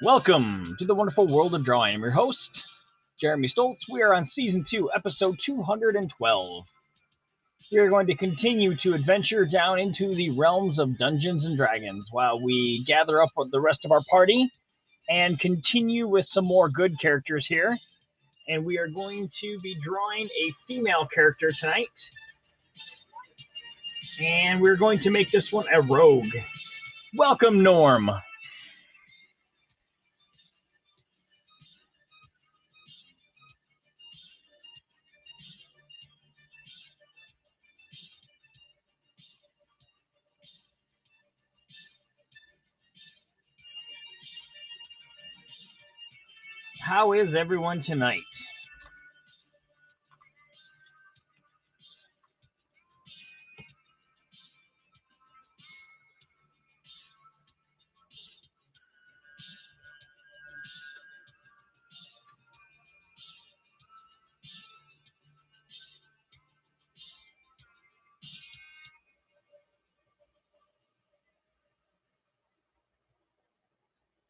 Welcome to the wonderful world of drawing. I'm your host, Jeremy Stoltz. We are on Season 2, Episode 212. We are going to continue to adventure down into the realms of Dungeons and Dragons while we gather up with the rest of our party and continue with some more good characters here. And we are going to be drawing a female character tonight. And we're going to make this one a rogue. Welcome, Norm. How is everyone tonight?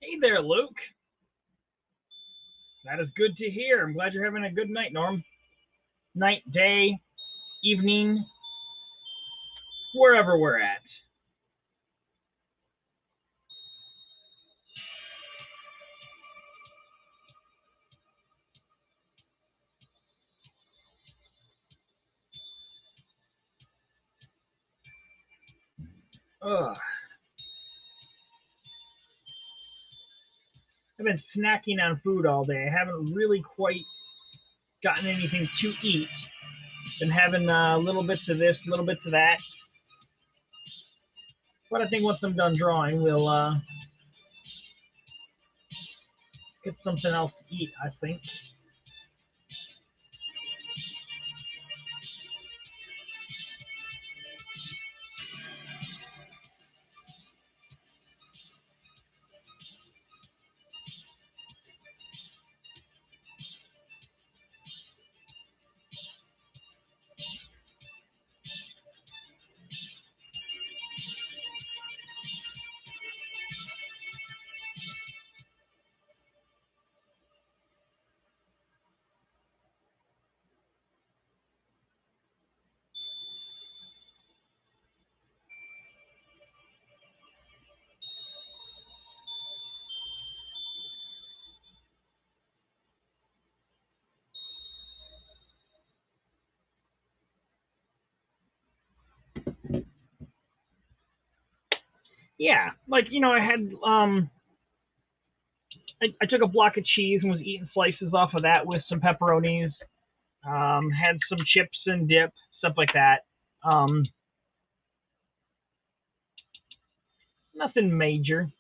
Hey there, Luke. That is good to hear. I'm glad you're having a good night, Norm. Night, day, evening, wherever we're at. Ugh. I've been snacking on food all day. I haven't really quite gotten anything to eat. Been having little bits of this, little bits of that. But I think once I'm done drawing, we'll get something else to eat, I think. Yeah, like, I had I took a block of cheese and was eating slices off of that with some pepperonis. Had some chips and dip, stuff like that. Nothing major.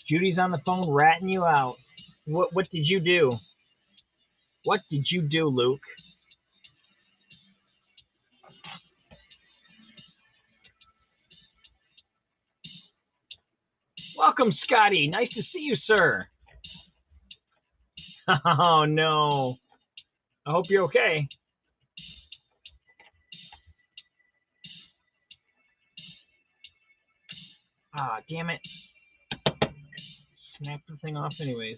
Judy's on the phone ratting you out. What did you do? What did you do, Luke? Welcome, Scotty. Nice to see you, sir. Oh, no. I hope you're okay. Ah, damn it. Snap the thing off anyways.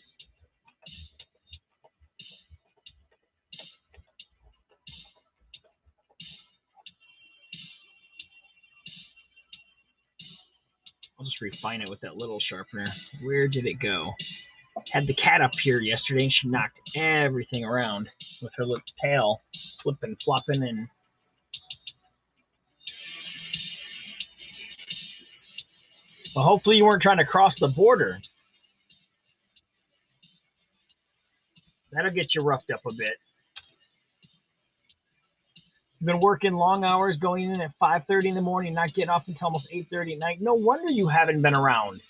I'll just refine it with that little sharpener. Where did it go? Had the cat up here yesterday and she knocked everything around with her little tail flipping, flopping, and well, hopefully you weren't trying to cross the border. That'll get you roughed up a bit. You've been working long hours, going in at 5:30 in the morning, not getting off until almost 8:30 at night. No wonder you haven't been around.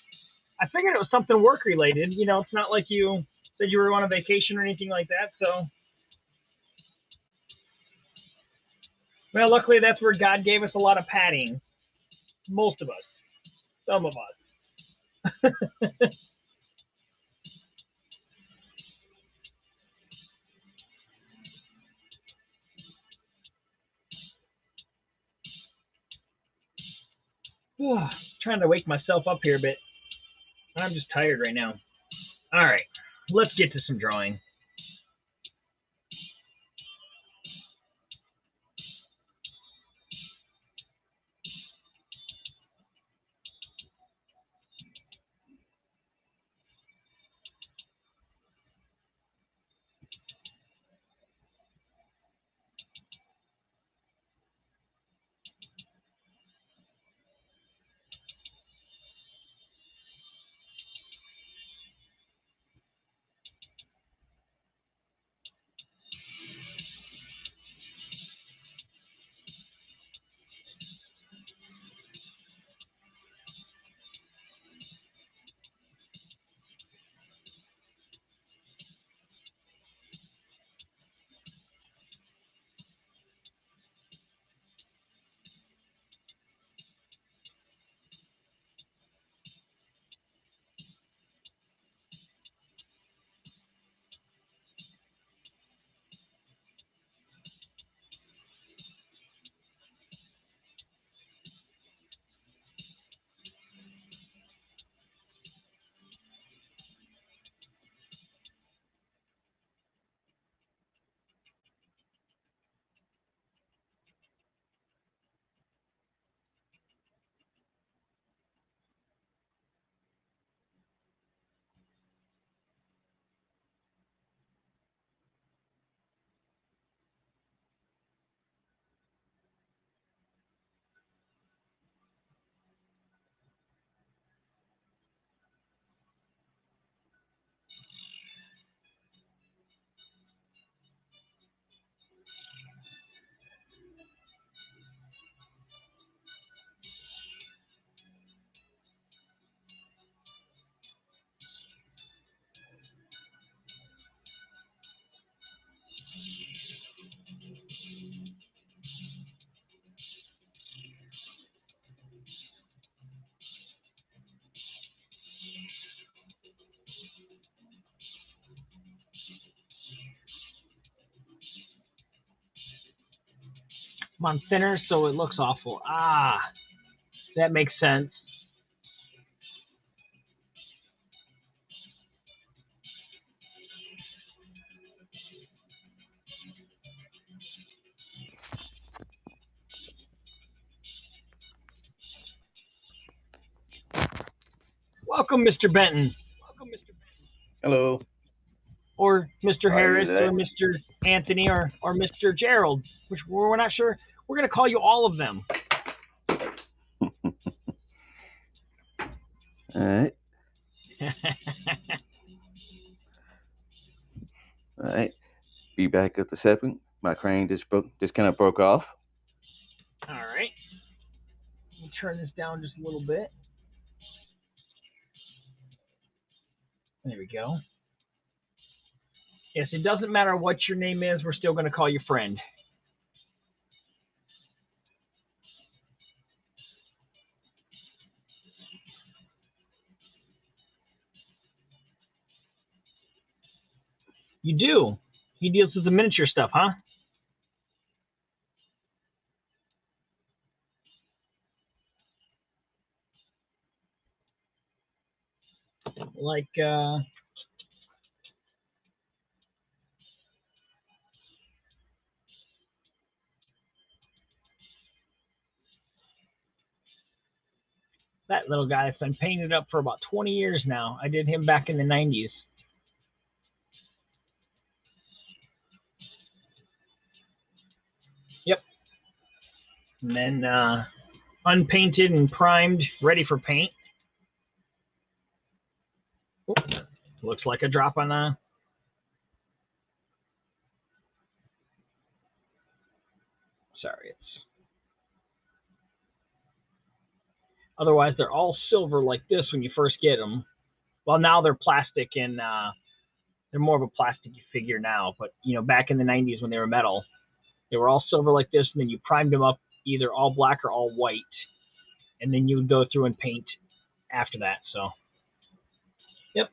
I figured it was something work related. You know, it's not like you said you were on a vacation or anything like that. So, well, luckily that's where God gave us a lot of padding. Most of us, some of us. Trying to wake myself up here a bit. I'm just tired right now. All right, let's get to some drawing. I'm on thinner, so it looks awful. That makes sense. Welcome, Mr. Benton. Hello. Or Mr. How are you Harris, or today? Mr. Anthony, or Mr. Gerald, which we're not sure. We're going to call you all of them. All right. All right. Be back at the 7th. My crane just kind of broke off. All right. Let me turn this down just a little bit. There we go. Yes, it doesn't matter what your name is. We're still going to call you friend. You do. He deals with the miniature stuff, huh? Like, that little guy's been painted up for about 20 years now. I did him back in the 90s. Yep. And then unpainted and primed, ready for paint. Oop, looks like a drop on the. Sorry, it's otherwise they're all silver like this when you first get them. Well, now they're plastic and they're more of a plastic figure now. But back in the '90s when they were metal, they were all silver like this, and then you primed them up either all black or all white, and then you would go through and paint after that. So, yep.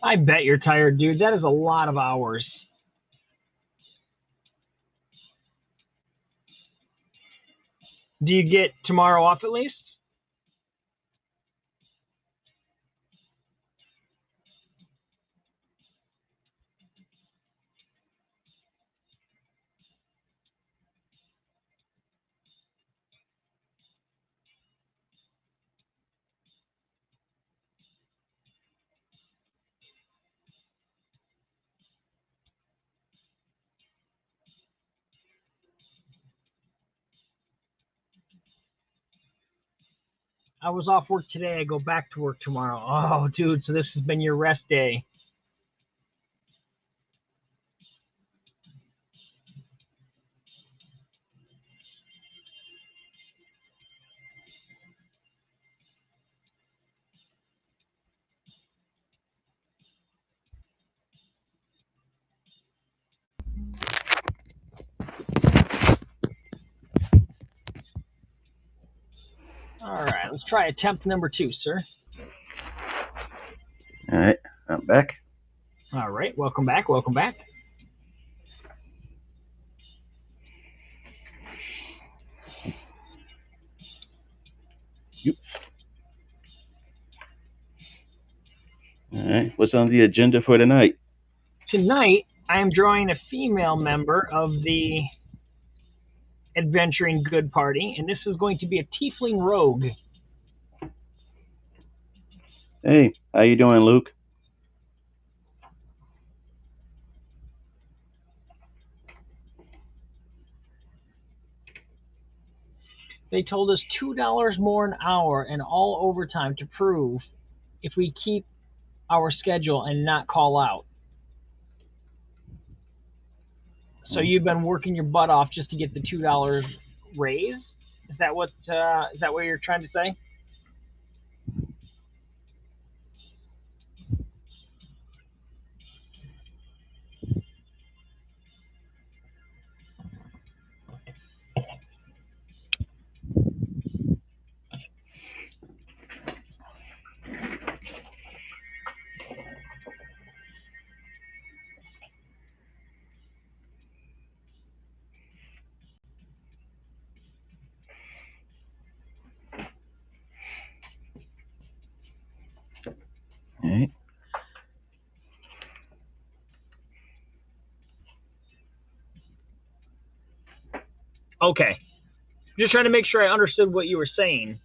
I bet you're tired, dude. That is a lot of hours. Do you get tomorrow off at least? I was off work today. I go back to work tomorrow. Oh, dude. So this has been your rest day. All right. Let's try attempt number 2, sir. All right, I'm back. All right. Welcome back. Welcome back. Yep. All right, what's on the agenda for tonight? Tonight, I am drawing a female member of the Adventuring Good Party, and this is going to be a Tiefling Rogue. Hey, how you doing, Luke? They told us $2 more an hour and all overtime to prove if we keep our schedule and not call out. So you've been working your butt off just to get the $2 raise? Is that what you're trying to say? All right. Okay. Just trying to make sure I understood what you were saying.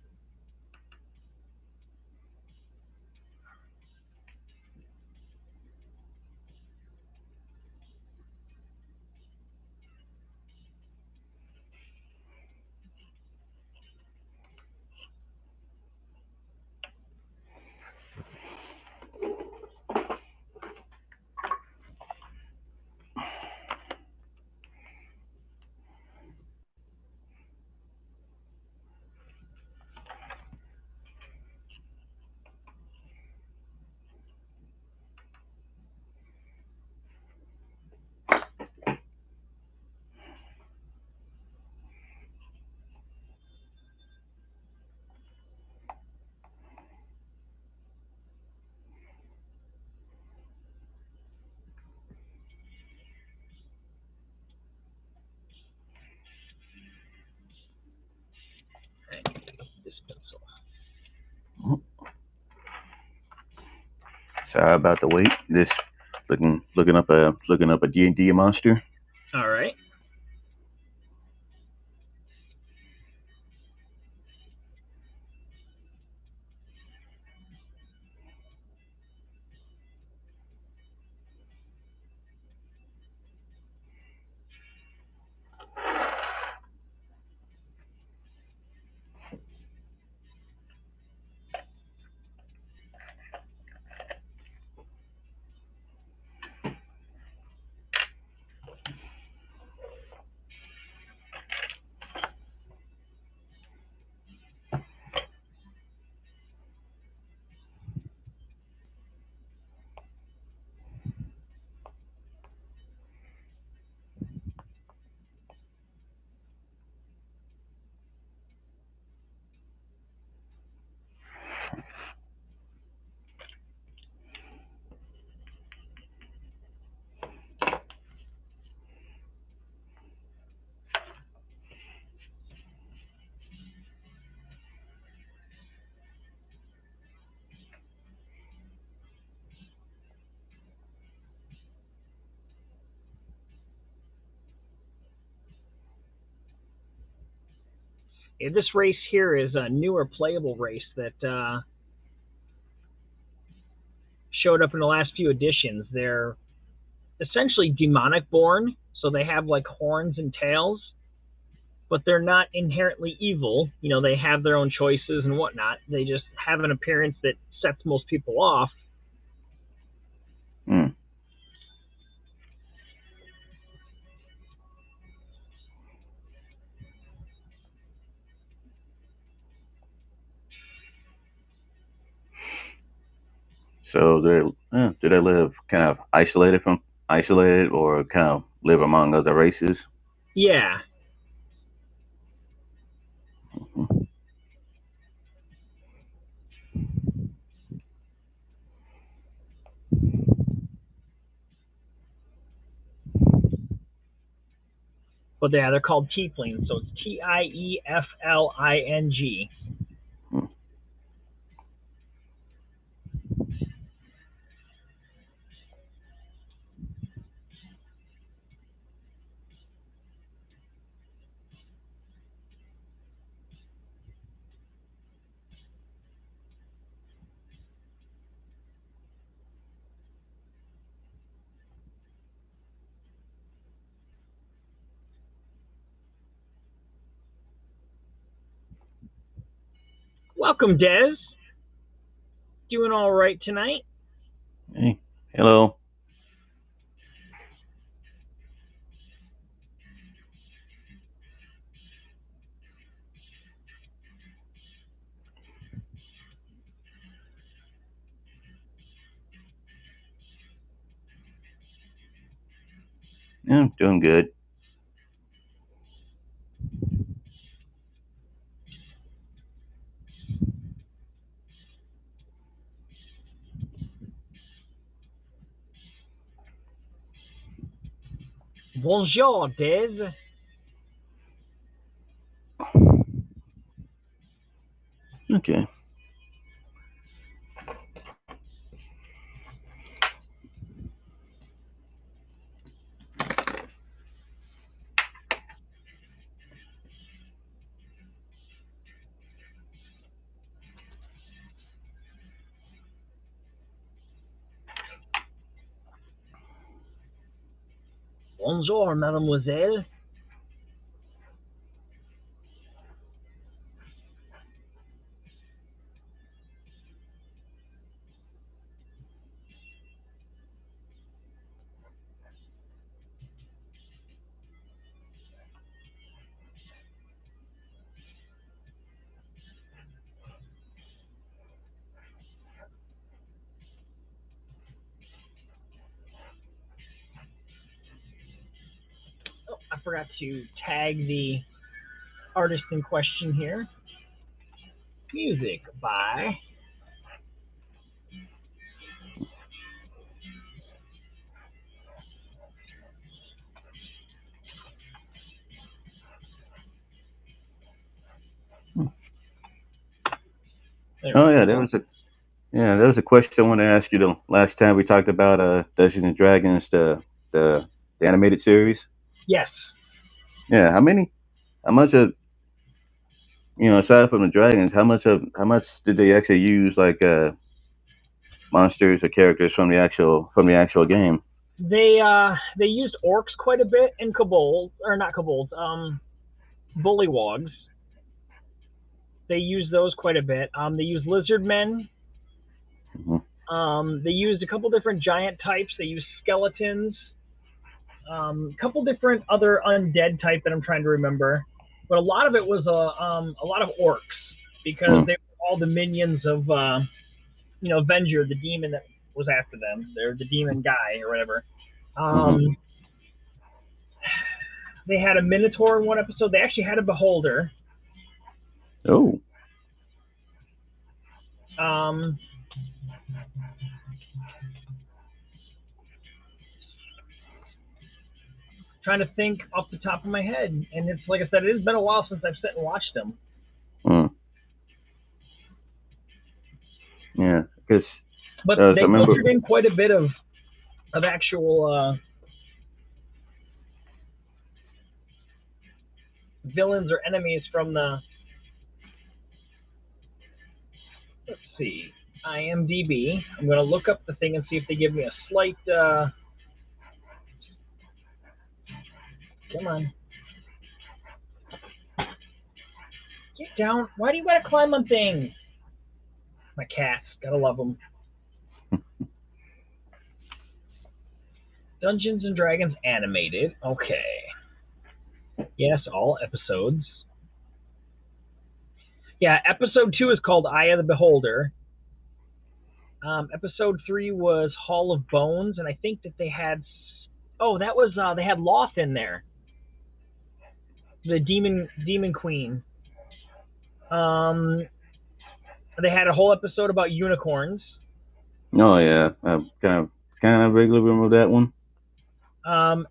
Sorry about the wait. Just looking up a D&D monster. All right. Yeah, this race here is a newer playable race that showed up in the last few editions. They're essentially demonic born, so they have like horns and tails, but they're not inherently evil. You know, they have their own choices and whatnot. They just have an appearance that sets most people off. Hmm. So do they live kind of isolated or kind of live among other races? Yeah, Mhm. but yeah, they're called Tiefling, so it's Tiefling. Hmm. Welcome, Des. Doing all right tonight? Hey, hello. Yeah, I'm doing good. Bonjour, Des. Okay. Bonjour, mademoiselle. Oh, I forgot to tag the artist in question here. Music by. There Oh we yeah, go. Yeah, there was a question I wanted to ask you the last time we talked about Dungeons and Dragons, the the animated series. Yes, Yeah, how much of aside from the dragons, how much did they actually use like monsters or characters from the actual game? they used orcs quite a bit and kobolds, or not kobolds, bullywogs. They used those quite a bit. They used lizard men. Hmm. They used a couple different giant types. They used skeletons. A couple different other undead type that I'm trying to remember, but a lot of it was a lot of orcs because Mm-hmm. they were all the minions of Avenger, the demon that was after them. They're the demon guy or whatever. Hmm. Um, they had a minotaur in one episode. They actually had a beholder. Oh. Um, Trying to think off the top of my head, and it's like I said, it has been a while since I've sat and watched them. Mm. Yeah, because But I they remember. butchered in quite a bit of actual villains or enemies from the. Let's see, IMDb. I'm going to look up the thing and see if they give me a slight. Come on, get down. Why do you got to climb on things? My cats, gotta love them. Dungeons and Dragons animated. Okay. Yes, all episodes. Yeah, episode 2 is called Eye of the Beholder. Episode 3 was Hall of Bones, and I think that they had. Oh, that was they had Loth in there, the demon queen. Um, they had a whole episode about unicorns. Oh yeah, I kind of vaguely remember that one.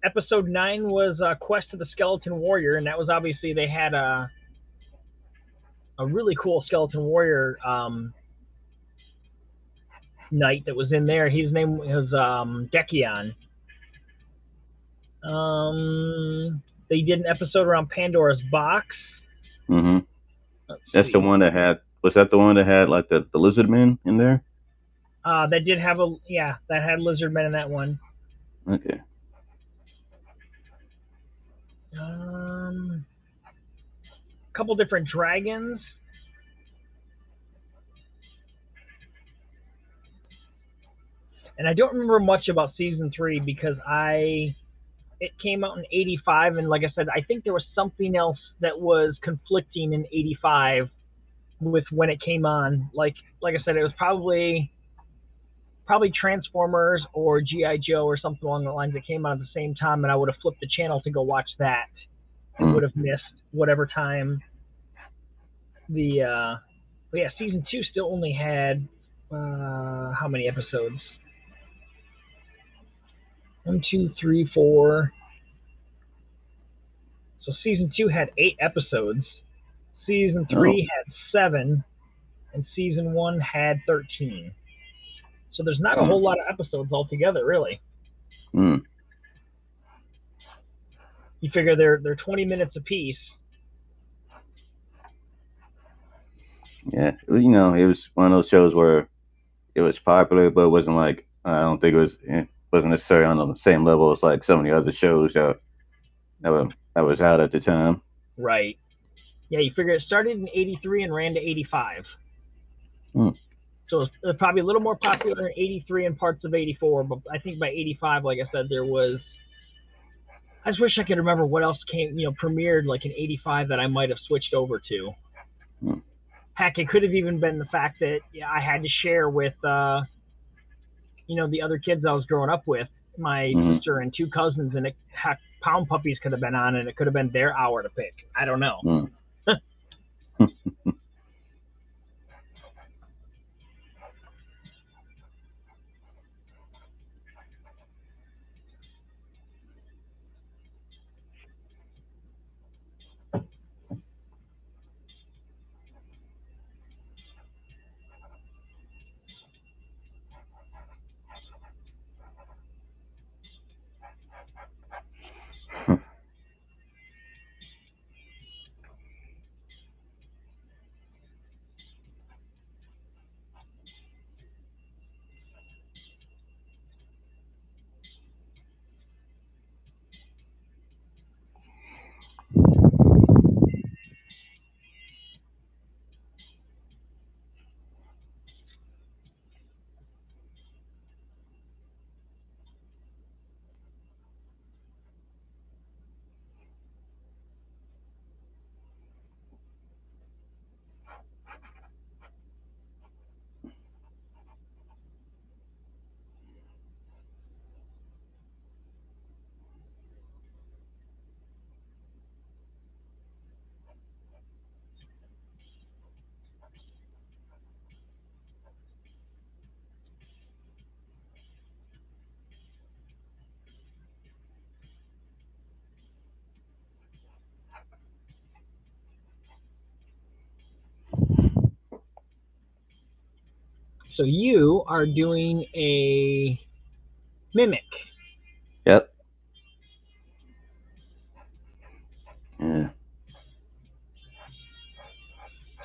Episode 9 was Quest of the Skeleton Warrior, and that was obviously they had a really cool Skeleton Warrior knight that was in there. His name was Decion. They did an episode around Pandora's Box. Hmm. Let's That's the see. one that had. Was that the one that had like the lizard men in there? That did have a yeah, that had lizardmen in that one. Okay. A couple different dragons. And I don't remember much about season 3 because I it came out in 85, and like I said, I think there was something else that was conflicting in 85 with when it came on. Like I said, it was probably Transformers or GI Joe or something along the lines that came out at the same time, and I would have flipped the channel to go watch that and Mm. would have missed whatever time the but yeah, season 2 still only had how many episodes? One, two, three, four. So season 2 had 8 episodes. Season Oh. 3 had 7, and season 1 had 13. So there's not a Mm. whole lot of episodes altogether, really. Mm. You figure they're 20 minutes apiece. Yeah, it was one of those shows where it was popular, but it wasn't like I don't think it wasn't necessarily on the same level as like some of the other shows that was out at the time. Right. Yeah, you figure it started in 83 and ran to 85. Mm. So it was probably a little more popular in 83 and parts of 84, but I think by 85, like I said, there was. I just wish I could remember what else premiered like in 85 that I might have switched over to. Mm. Heck, it could have even been the fact that I had to share with, the other kids I was growing up with, my Hmm. sister and 2 cousins, and heck, Pound Puppies could have been on, and it could have been their hour to pick. I don't know. Mm. So you are doing a mimic. Yep. Yeah.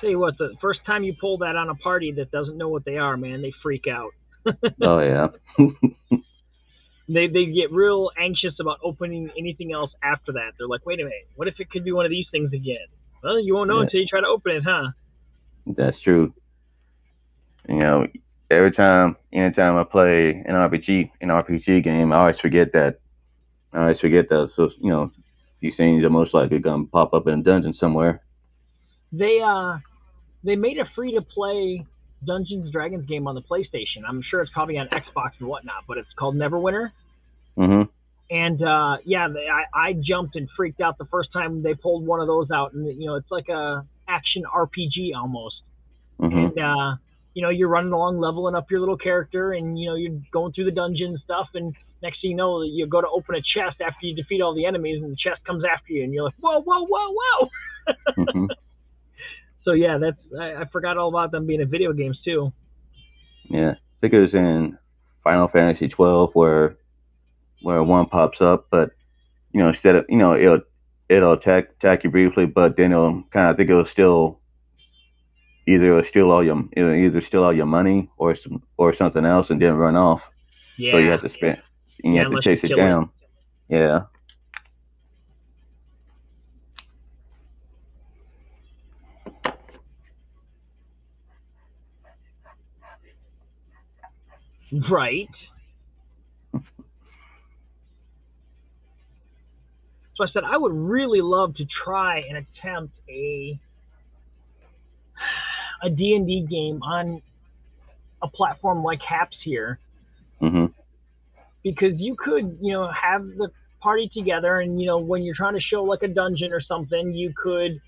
Tell you what, the first time you pull that on a party that doesn't know what they are, man, they freak out. Oh yeah. They get real anxious about opening anything else after that. They're like, wait a minute, what if it could be one of these things again? Well, you won't know Yeah. until you try to open it, huh? That's true. You know, anytime I play an RPG game, I always forget that. I always forget that. So these things are most likely gonna pop up in a dungeon somewhere. They they made a free to play Dungeons and Dragons game on the PlayStation. I'm sure it's probably on Xbox and whatnot, but it's called Neverwinter. Mm-hmm. And yeah, I jumped and freaked out the first time they pulled one of those out, and it's like a action RPG almost. Mm-hmm. And you're running along, leveling up your little character, and you're going through the dungeon and stuff, and next thing you know, you go to open a chest after you defeat all the enemies, and the chest comes after you, and you're like, whoa, whoa, whoa, whoa. Mm-hmm. So yeah, that's I forgot all about them being in video games too. Yeah. I think it was in Final Fantasy 12 where one pops up, but instead of it'll attack you briefly, but then it'll kind of think it'll either steal all your money or something else and then run off. So you Yeah, have to spend and you yeah, have to unless you chase it kill it. down. Yeah. Right. So I said I would really love to try and attempt a D&D game on a platform like Haps here, Mhm. because you could, have the party together, and when you're trying to show like a dungeon or something, you could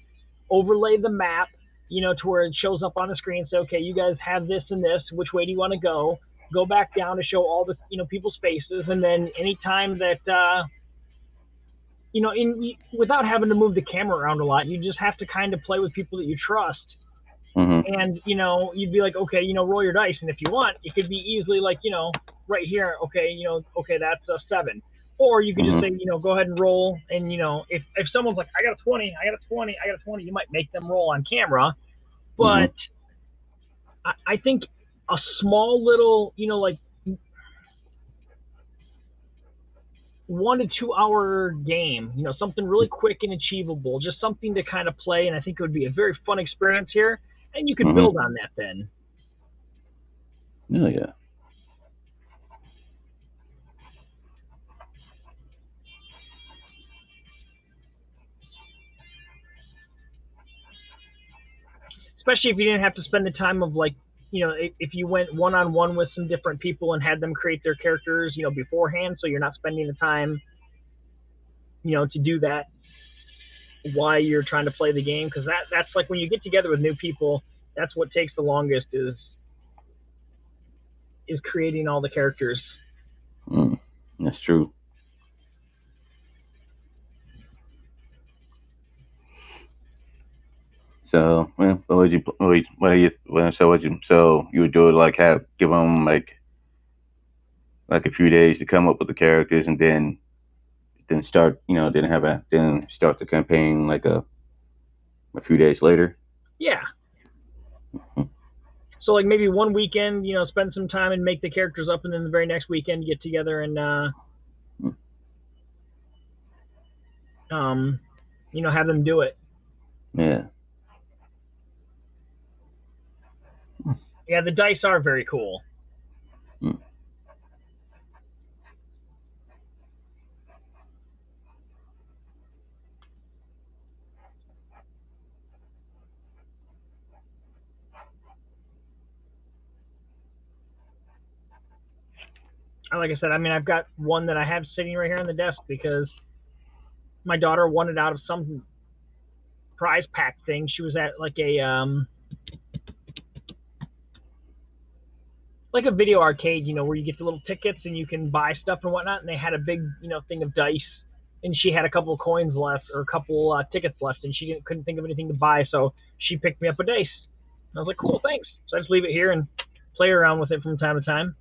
overlay the map, to where it shows up on the screen. Say, okay, you guys have this and this. Which way do you want to go? Go back down to show all the people's faces, and then anytime that without having to move the camera around a lot, you just have to kind of play with people that you trust. Mhm. And you'd be like, okay, roll your dice, and if you want, it could be easily like, right here, okay, okay, that's a 7. Or you could just Mhm. say, go ahead and roll, and if someone's like, I got a 20, I got a 20, I got a 20, you might make them roll on camera. Mhm. But I think a small little, like 1 to 2 hour game, something really quick and achievable, just something to kind of play, and I think it would be a very fun experience here, and you could Mhm. build on that then. Oh yeah. Especially if you didn't have to spend the time of like, if you went one on one with some different people and had them create their characters, beforehand, so you're not spending the time, to do that while you're trying to play the game, because that's like when you get together with new people, that's what takes the longest is creating all the characters. Mm. That's true. So, well, what would you? What are you? So, you would do it like give them like a few days to come up with the characters, and then start then start the campaign like a few days later. Yeah. So like maybe one weekend, spend some time and make the characters up, and then the very next weekend get together and Mm. um, have them do it. Yeah. Yeah, the dice are very cool. Mm. Like I said, I mean, I've got one that I have sitting right here on the desk because my daughter won it out of some prize pack thing. She was at like a video arcade, where you get the little tickets and you can buy stuff and whatnot. And they had a big, thing of dice, and she had a couple of coins left or a couple tickets left, and she couldn't think of anything to buy, so she picked me up a dice. And I was like, cool, thanks. So I just leave it here and play around with it from time to time.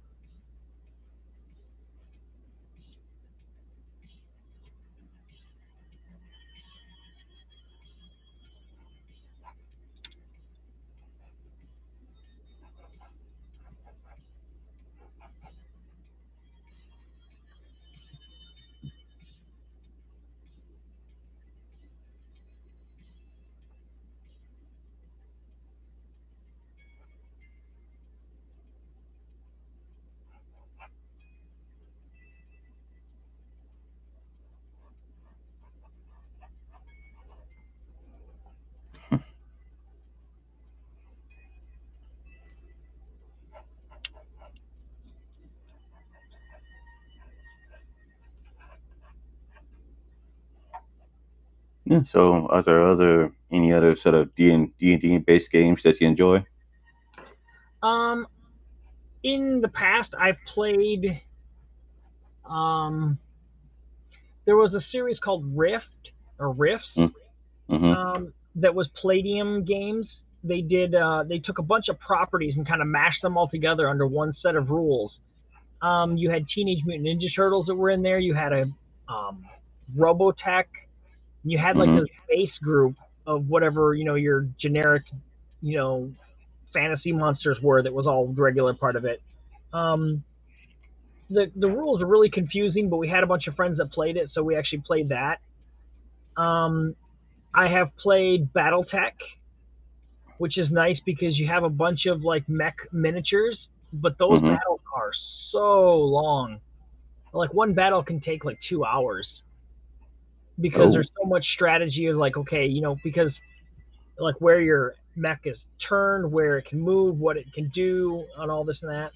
Yeah. So, are there any other sort of D&D based games that you enjoy? Um, in the past, I've played. Um, there was a series called Rift or Rifts Mm-hmm. that was Palladium Games. They did. They took a bunch of properties and kind of mashed them all together under one set of rules. You had Teenage Mutant Ninja Turtles that were in there. You had a Robotech. You had like Mm-hmm. this base group of whatever your generic, you know, fantasy monsters were. That was all the regular part of it. Um, the rules are really confusing, but we had a bunch of friends that played it, so we actually played that. Um, I have played BattleTech, which is nice because you have a bunch of like mech miniatures, but those Mm-hmm. battles are so long. Like one battle can take like 2 hours because Oh. there's so much strategy of like, okay, because like where your mech is turned, where it can move, what it can do, and all this and that.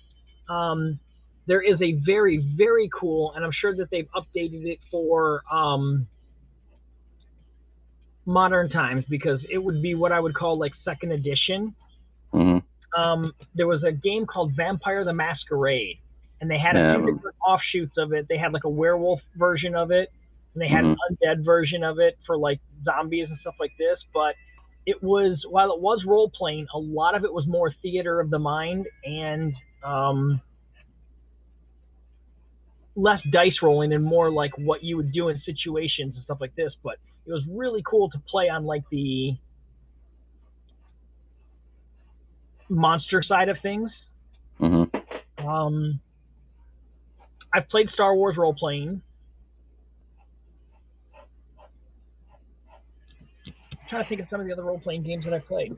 There is a very, very cool, and I'm sure that they've updated it for modern times because it would be what I would call like second edition. Mm-hmm. There was a game called Vampire the Masquerade, and they had a Yeah. I few remember. different offshoots of it. They had like a werewolf version of it, and they had an Mm-hmm. undead version of it for like zombies and stuff like this. But it was, while it was role playing, a lot of it was more theater of the mind and less dice rolling and more like what you would do in situations and stuff like this. But it was really cool to play on like the monster side of things. Mm-hmm. Um, I've played Star Wars role playing. I'm trying to think of some of the other role playing games that I played.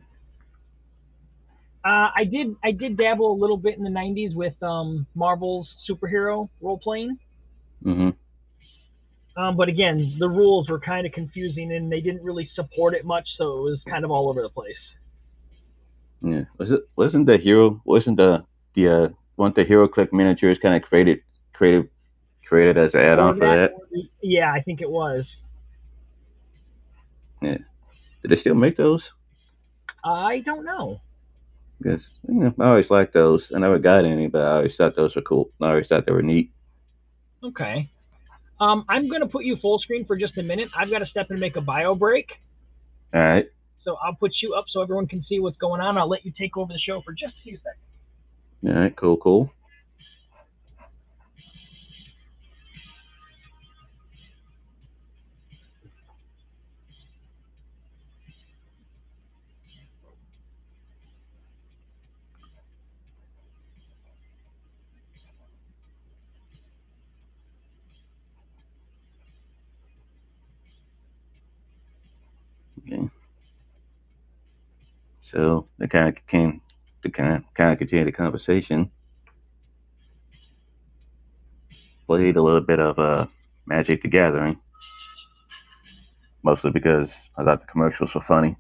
I did dabble a little bit in the '90s with Marvel's superhero role playing. Mm-hmm. But again, the rules were kind of confusing and they didn't really support it much, so it was kind of all over the place. Yeah. Wasn't the hero? Wasn't the weren't the hero click miniatures kind of created as an For add-on for that, that? yeah, I think it was. Yeah. Do they still make those? I don't know. Because I always liked those. I never got any, but I always thought those were cool. I always thought they were neat. Okay. I'm going to put you full screen for just a minute. I've got to step and make a bio break. All right. So I'll put you up so everyone can see what's going on. I'll let you take over the show for just a few seconds. All right. Cool. Cool. Okay. So they kind of came to kind of continue the conversation. Played a little bit of Magic the Gathering, mostly because I thought the commercials were funny.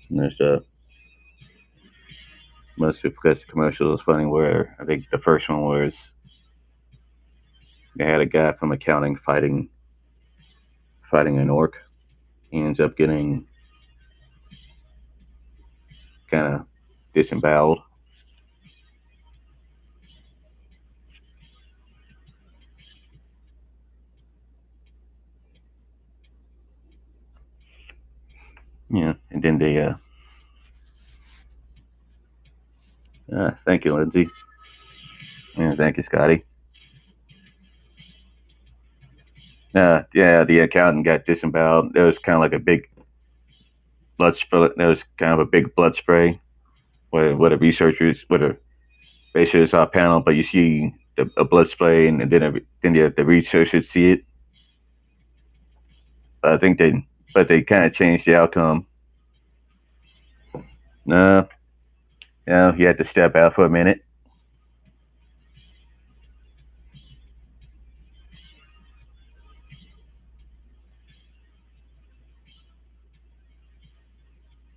And there's mostly because the commercial was funny. Where I think the first one was they had a guy from accounting fighting an orc. He ends up getting kind of disemboweled. Thank you, Lindsay. And thank you, Scotty. Yeah, the accountant got disemboweled. There was kind of like a big blood spray. There was kind of a big blood spray where the researchers, where the researchers saw a panel, but you see a blood spray, and then the researchers see it. But they kind of changed the outcome. No, he had to step out for a minute.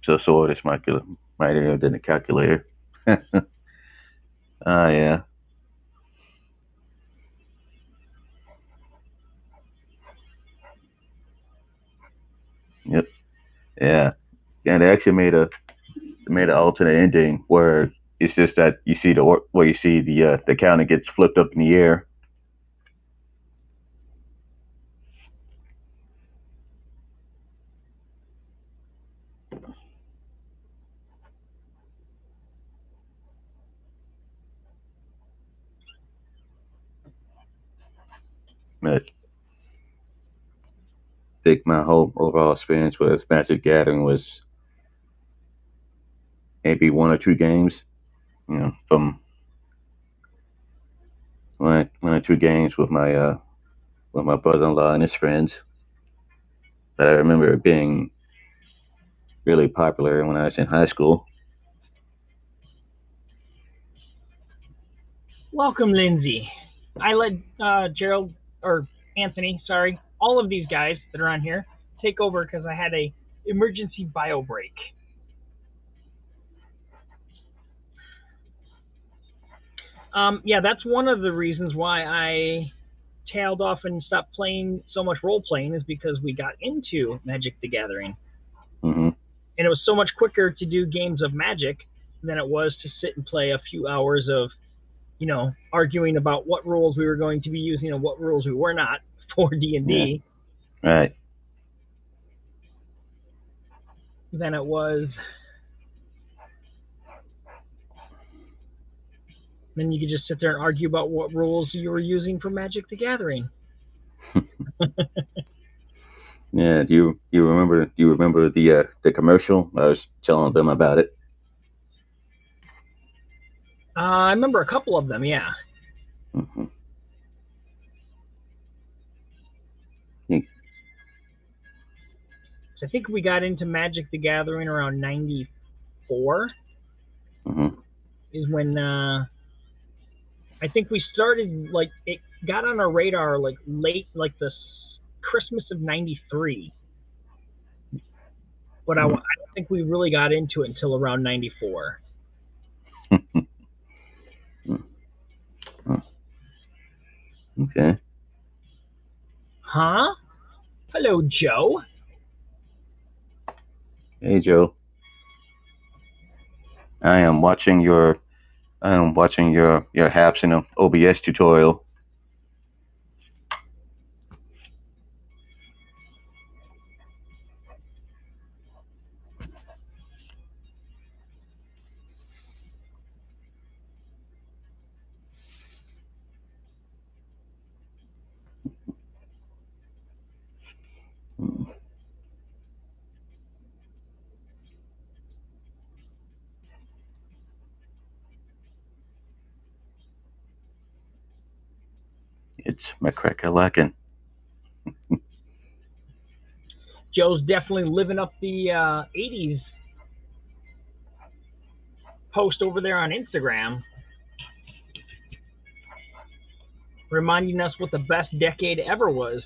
So sword is mightier than the calculator. Yeah. Yep. Yeah. Yeah. They actually made an alternate ending where it's just that you see where you see the counter gets flipped up in the air. But I think my whole overall experience with Magic Gathering was maybe one or two games. From one or two games with my brother-in-law and his friends. But I remember it being really popular when I was in high school. Welcome, Lindsay. I let Gerald or Anthony, sorry, all of these guys that are on here take over because I had a emergency bio break. Yeah, that's one of the reasons why I tailed off and stopped playing so much role playing is because we got into Magic the Gathering, Hmm. and it was so much quicker to do games of Magic than it was to sit and play a few hours of arguing about what rules we were going to be using and what rules we were not for D and Yeah. D Right. than it was. Then you could just sit there and argue about what rules you were using for Magic the Gathering. Yeah. Do you remember the commercial? I was telling them about it. I remember a couple of them, yeah. Hmm. So I think we got into Magic the Gathering around 94 Hmm. is when I think we started, like, it got on our radar, like, late, like, the Christmas of 93. But I don't think we really got into it until around 94. Okay. Huh? Hello, Joe. Hey, Joe. I am watching your your Haps in an OBS tutorial. It's McCracken. Joe's definitely living up the 80s post over there on Instagram, reminding us what the best decade ever was.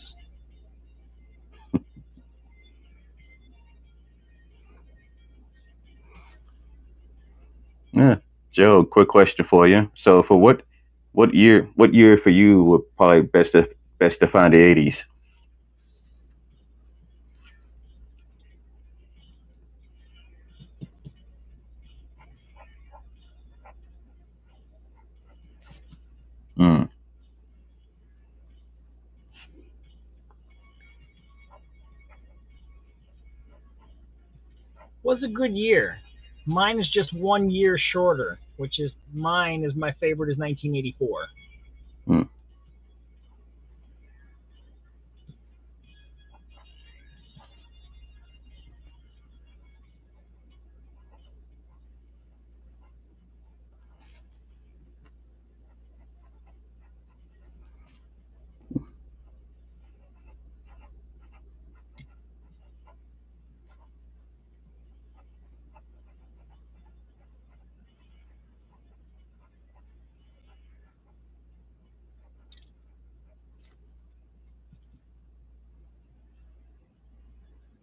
Yeah, Joe. Quick question for you. So, for what year for you would probably best define the '80s? Mm. Was a good year. Mine is just 1 year shorter. which is mine is my favorite is 1984. Hmm.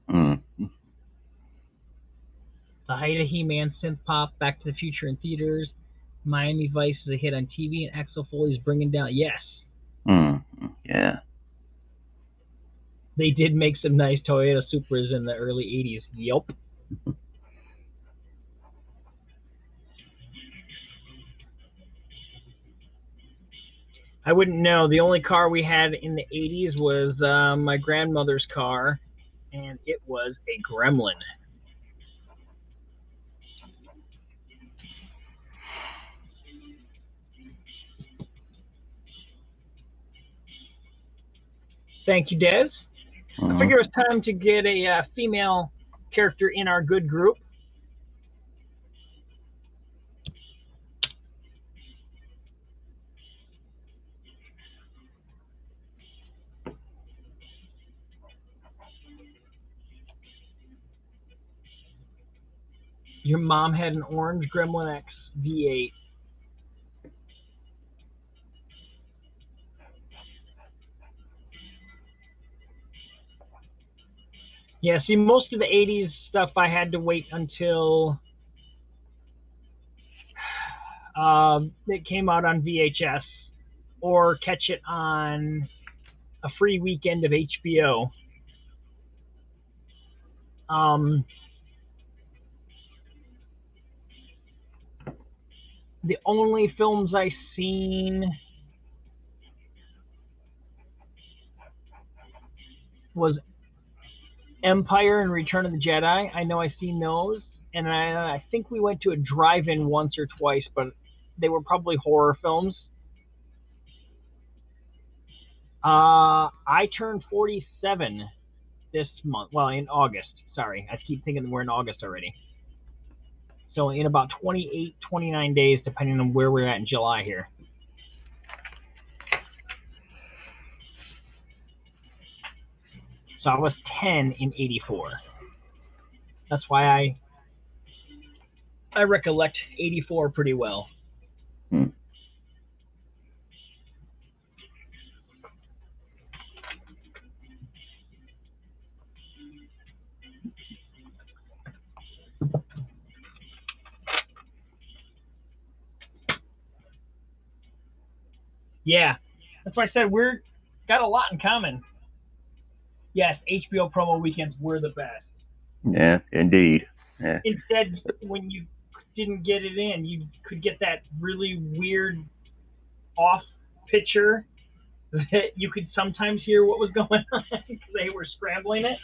Hmm. The height of He-Man, synth pop, Back to the Future in theaters, Miami Vice is a hit on TV, and Axel Foley's bringing down. Yes, Hmm. Yeah. they did make some nice Toyota Supras in the early 80s. Yup. I wouldn't know. The only car we had in the 80s was my grandmother's car, and it was a Gremlin. Thank you, Des. I Hmm. figure it's time to get a female character in our good group. Your mom had an orange Gremlin X V8. Yeah, see, most of the 80s stuff I had to wait until it came out on VHS or catch it on a free weekend of HBO. Um, the only films I seen was Empire and Return of the Jedi. I know I seen those, and I think we went to a drive-in once or twice, but they were probably horror films. I turned 47 this month. Well, in August. Sorry, I keep thinking we're in August already. So in about 28, 29 days, depending on where we're at in July here. So I was 10 in 84. That's why I recollect 84 pretty well. Hmm. Yeah, that's why I said we're got a lot in common. Yes, HBO promo weekends were the best. Yeah. Indeed. Yeah. Instead, when you didn't get it in, you could get that really weird off picture that you could sometimes hear what was going on because they were scrambling it.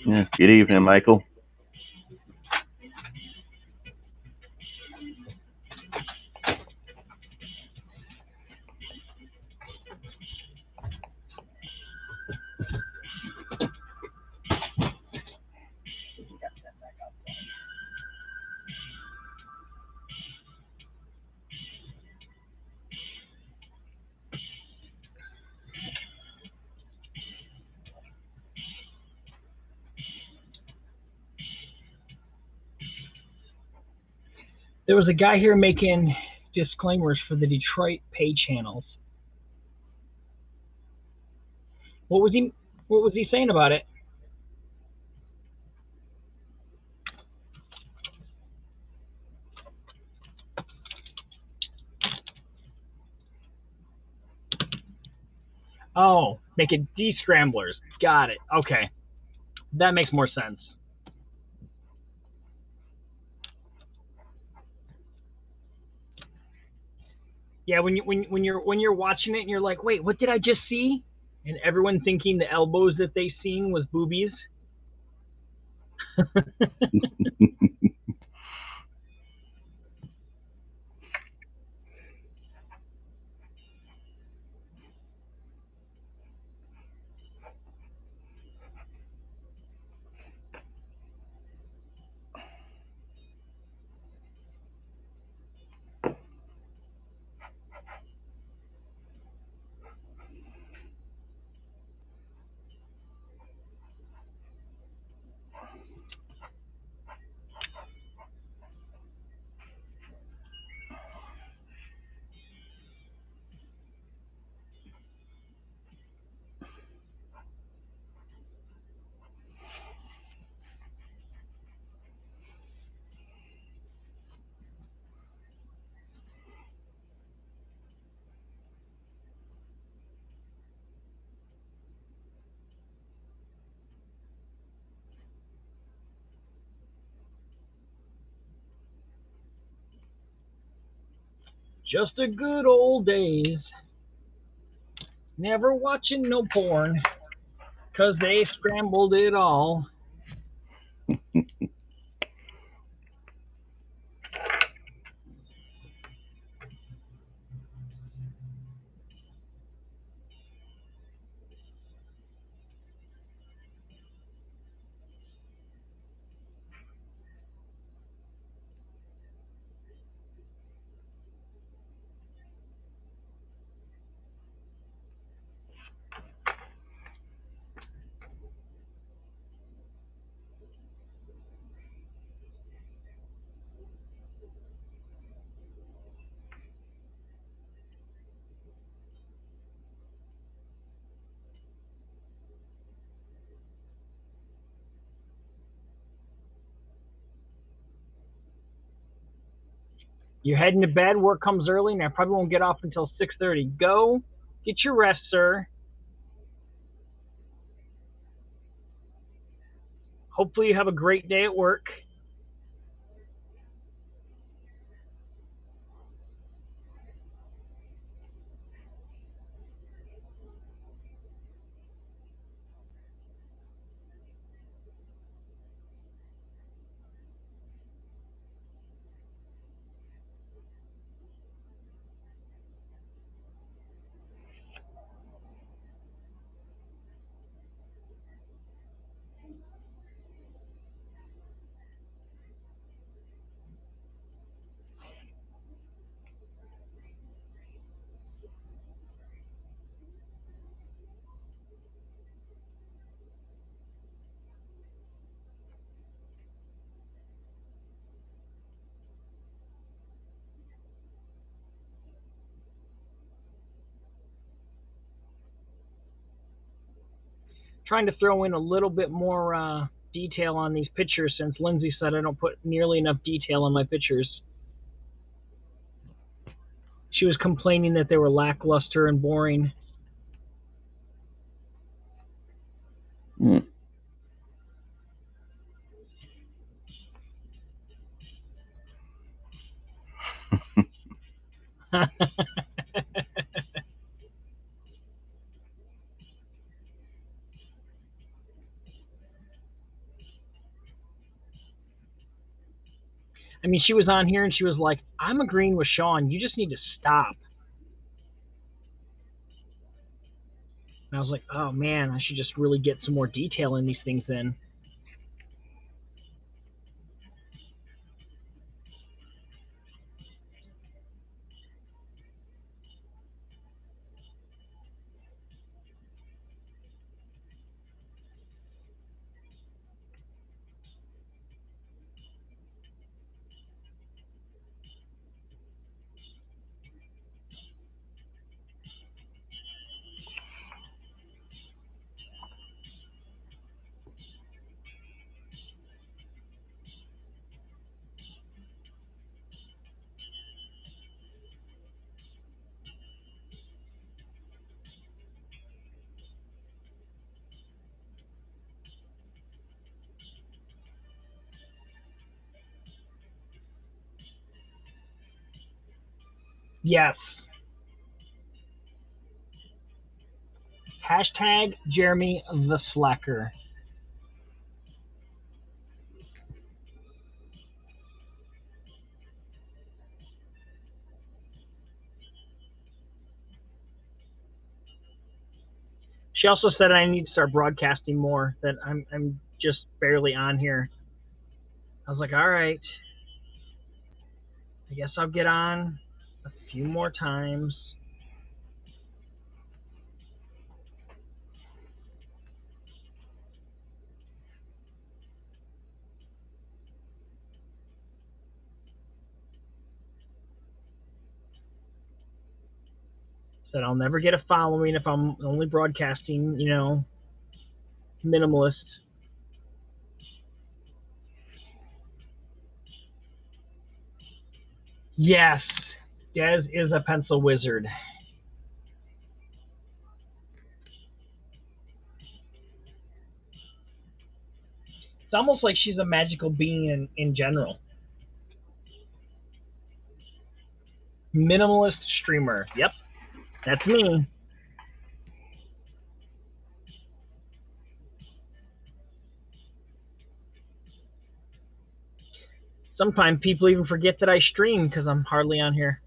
Yeah. Good evening, Michael. There was a guy here making disclaimers for the Detroit pay channels. What was he? What was he saying about it? Oh, make it descramblers. Got it. Okay, that makes more sense. Yeah, when you're watching it and you're like, wait, what did I just see? And everyone thinking the elbows that they seen was boobies. Just a good old days. Never watching no porn, 'cause they scrambled it all. You're heading to bed. Work comes early, and I probably won't get off until 6:30. Go, get your rest, sir. Hopefully, you have a great day at work. Trying to throw in a little bit more detail on these pictures since Lindsay said I don't put nearly enough detail on my pictures. She was complaining that they were lackluster and boring. Hmm. I mean, she was on here and she was like, I'm agreeing with Sean. You just need to stop. And I was like, oh man, I should just really get some more detail in these things then. Yes. Hashtag Jeremy the Slacker. She also said I need to start broadcasting more. That I'm just barely on here. I was like, all right, I guess I'll get on a few more times. Said I'll never get a following if I'm only broadcasting, minimalist. Yes, Des is a pencil wizard. It's almost like she's a magical being in general. Minimalist streamer. Yep, that's me. Sometimes people even forget that I stream because I'm hardly on here.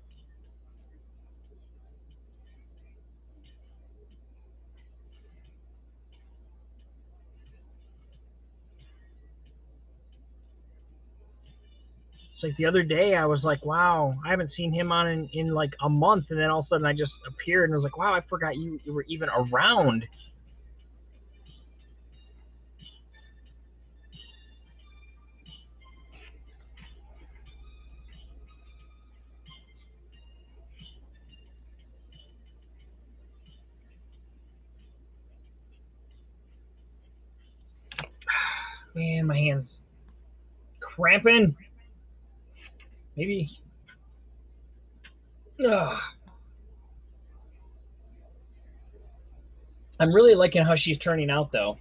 It's like the other day I was like, wow, I haven't seen him on in like a month, and then all of a sudden I just appeared and I was like, wow, I forgot you were even around. Man, my hands cramping. Maybe. Ugh. I'm really liking how she's turning out, though.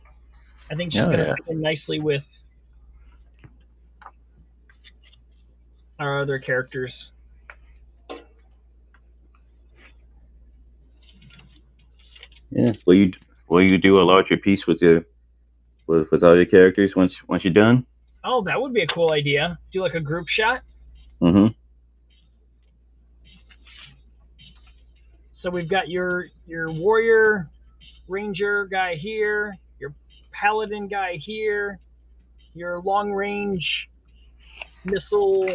I think she's Oh going to yeah. fit in nicely with our other characters. Yeah. Will you do a larger piece with all your characters once you're done? Oh, that would be a cool idea. Do like a group shot. Mm-hmm. So we've got your warrior ranger guy here, your paladin guy here, your long range missile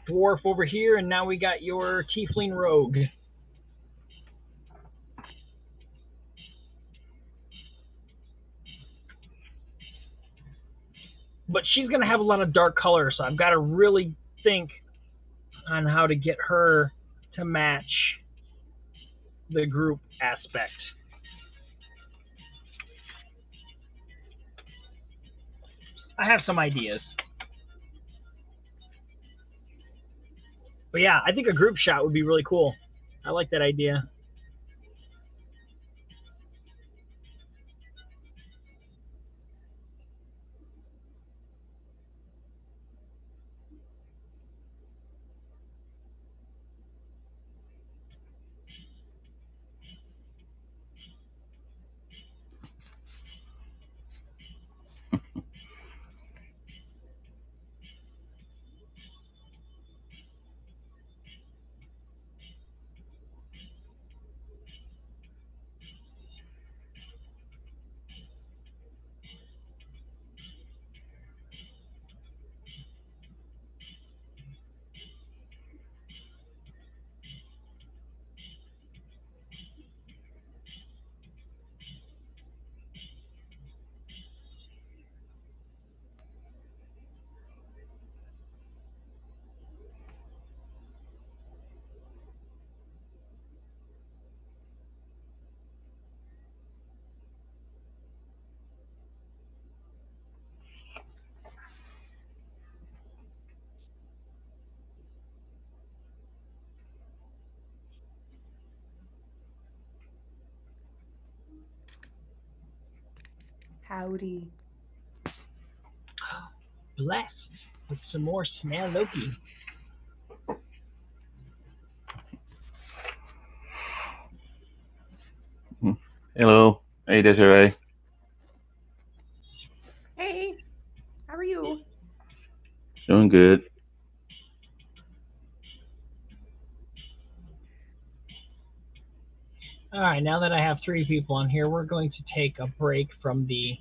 dwarf over here, and now we got your tiefling rogue. But she's gonna have a lot of dark color, so I've got to really think on how to get her to match the group aspect. I have some ideas. But yeah, I think a group shot would be really cool. I like that idea. Howdy. Blessed with some more Snail Loki. Hello. Hey, Desiree. Hey, how are you? Doing good. All right, now that I have three people on here, we're going to take a break from the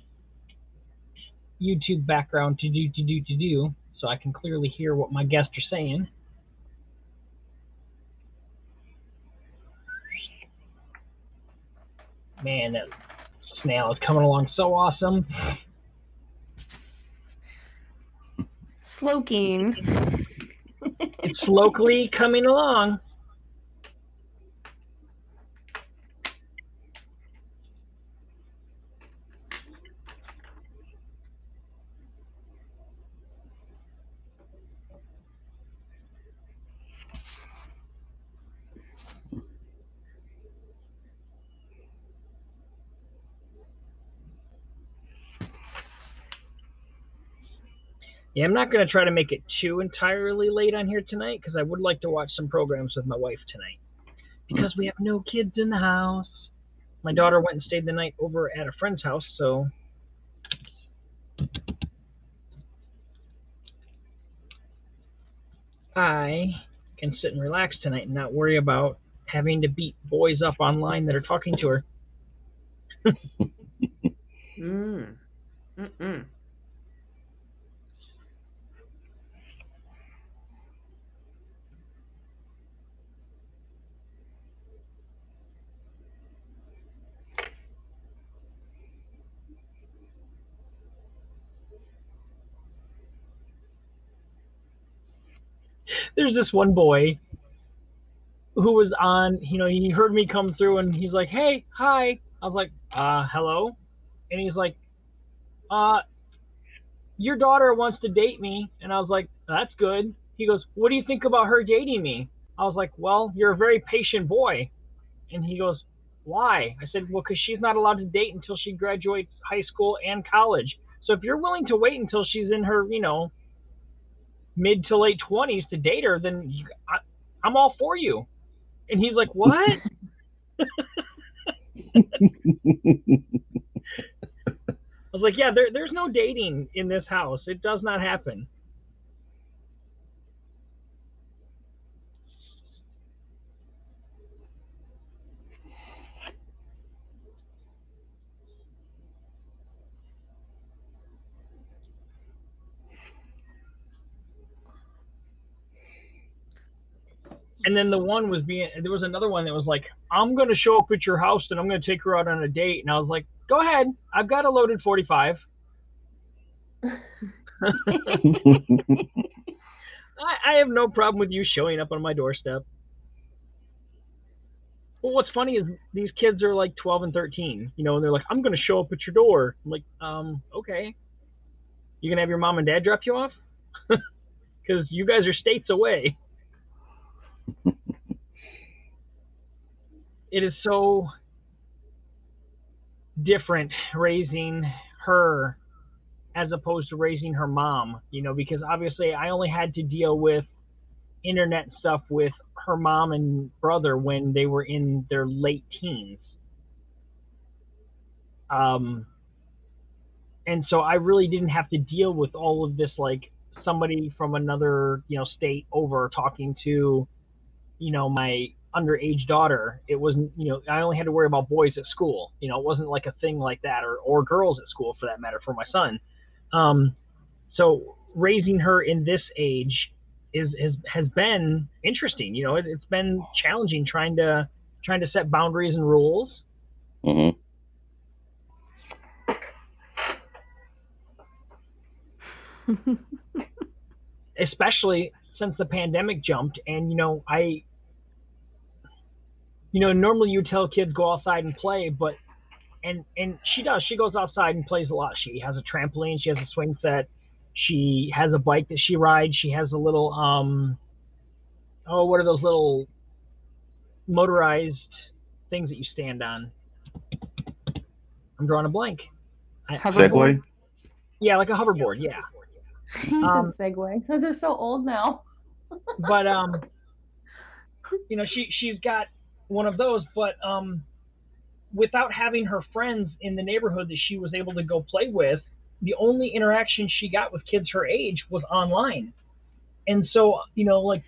YouTube background to do, so I can clearly hear what my guests are saying. Man, that snail is coming along so awesome. Sloking. It's slowly coming along. Yeah, I'm not going to try to make it too entirely late on here tonight because I would like to watch some programs with my wife tonight. Because we have no kids in the house. My daughter went and stayed the night over at a friend's house, so I can sit and relax tonight and not worry about having to beat boys up online that are talking to her. Mm. Mm-mm. There's this one boy who was on, he heard me come through and he's like, "Hey, hi." I was like, hello." And he's like, "Uh, your daughter wants to date me." And I was like, "That's good." He goes, "What do you think about her dating me?" I was like, "Well, you're a very patient boy." And he goes, "Why?" I said, "Well, because she's not allowed to date until she graduates high school and college. So if you're willing to wait until she's in her, mid to late 20s to date her, then I'm all for you." And he's like, "What?" I was like, "Yeah, there's no dating in this house. It does not happen." And then there was another one that was like, "I'm going to show up at your house and I'm going to take her out on a date." And I was like, "Go ahead. I've got a loaded 45." I have no problem with you showing up on my doorstep. Well, what's funny is these kids are like 12 and 13, and they're like, "I'm going to show up at your door." I'm like, okay. You going to have your mom and dad drop you off? Because you guys are states away. It is so different raising her as opposed to raising her mom, because obviously I only had to deal with internet stuff with her mom and brother when they were in their late teens. Um, and so I really didn't have to deal with all of this, like somebody from another, state over talking to, my underage daughter. It wasn't, I only had to worry about boys at school. It wasn't like a thing like that, or girls at school for that matter for my son. Um, so raising her in this age has been interesting. It's been challenging trying to set boundaries and rules, hmm especially since the pandemic jumped. And normally you tell kids go outside and play, but and she does. She goes outside and plays a lot. She has a trampoline. She has a swing set. She has a bike that she rides. She has a little what are those little motorized things that you stand on? I'm drawing a blank. Hoverboard. Segway. Yeah, like a hoverboard. Yeah. He said Um, Segway. Those are so old now. but she's got one of those. But without having her friends in the neighborhood that she was able to go play with, the only interaction she got with kids her age was online. And so, like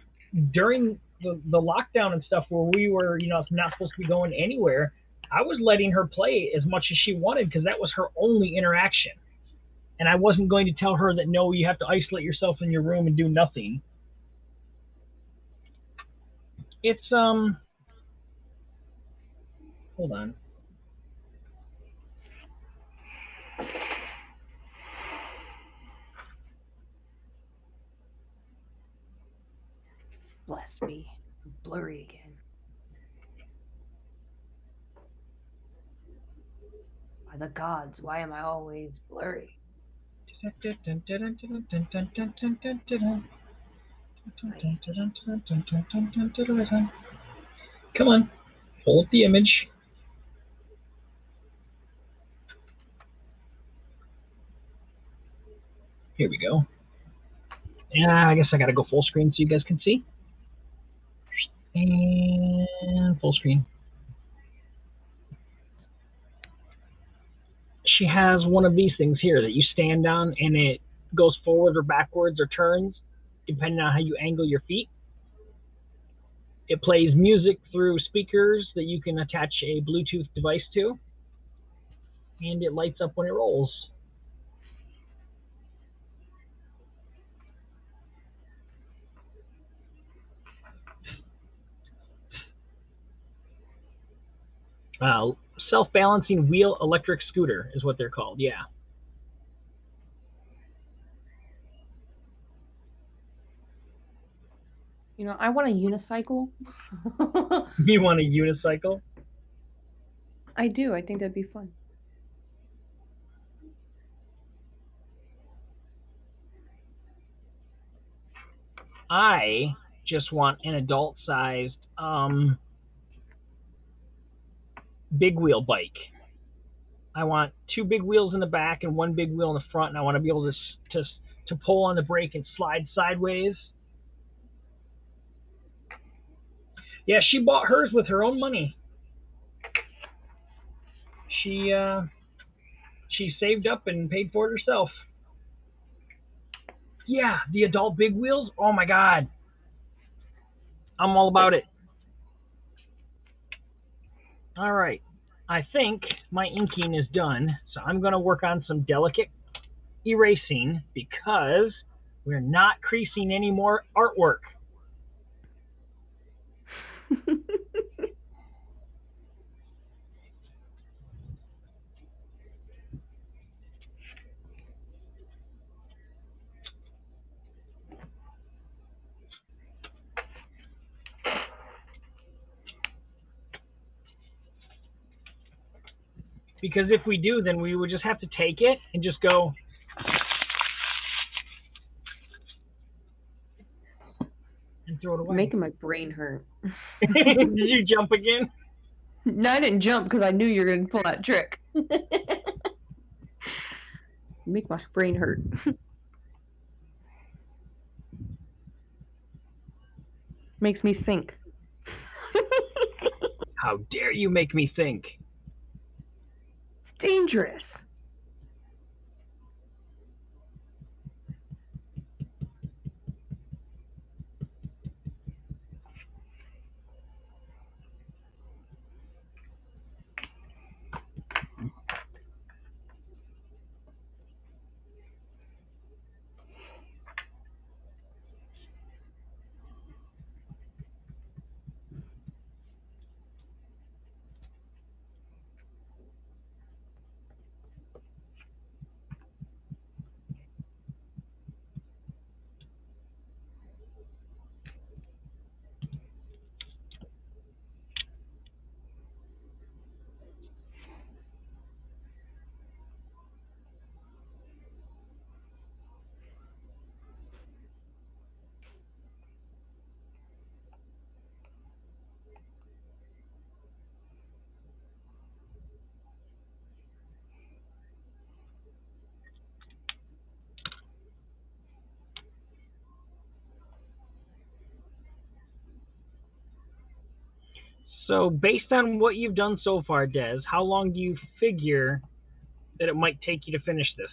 during the lockdown and stuff where we were, not supposed to be going anywhere, I was letting her play as much as she wanted because that was her only interaction. And I wasn't going to tell her that, no, you have to isolate yourself in your room and do nothing. It's, hold on. Bless me. Blurry again. By the gods, why am I always blurry? Come on, pull up the image. Here we go. Yeah, I guess I gotta go full screen so you guys can see. And full screen. She has one of these things here that you stand on and it goes forward or backwards or turns depending on how you angle your feet. It plays music through speakers that you can attach a Bluetooth device to, and it lights up when it rolls. Uh, Self-balancing wheel electric scooter is what they're called. Yeah. I want a unicycle. You want a unicycle? I do. I think that'd be fun. I just want an adult-sized big wheel bike. I want two big wheels in the back and one big wheel in the front, and I want to be able to pull on the brake and slide sideways. Yeah, she bought hers with her own money. She saved up and paid for it herself. Yeah, the adult big wheels. Oh my god, I'm all about it. All right, I think my inking is done, so I'm going to work on some delicate erasing because we're not creasing any more artwork. Because if we do, then we would just have to take it and just go and throw it away. Making my brain hurt. Did you jump again? No, I didn't jump because I knew you were going to pull that trick. Make my brain hurt. Makes me think. How dare you make me think? It's dangerous. So, based on what you've done so far, Des, how long do you figure that it might take you to finish this?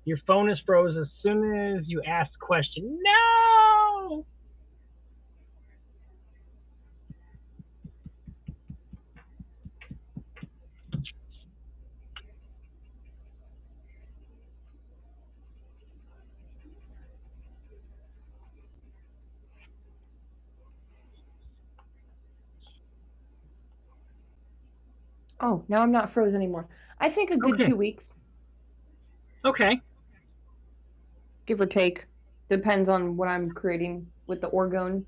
Your phone is froze as soon as you ask the question. No! Oh, now I'm not froze anymore. I think a good Okay. 2 weeks, Okay. give or take. Depends on what I'm creating with the orgone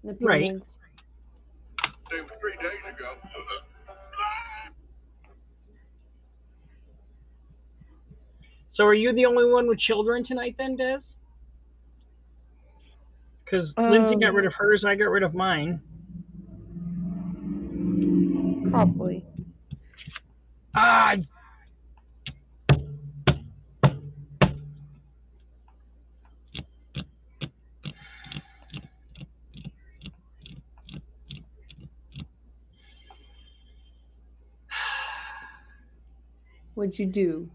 and the Right. pigments. It was 3 days ago. So, are you the only one with children tonight, then, Des? Because Lindsay got rid of hers, I got rid of mine. Probably. Ah, What'd you do?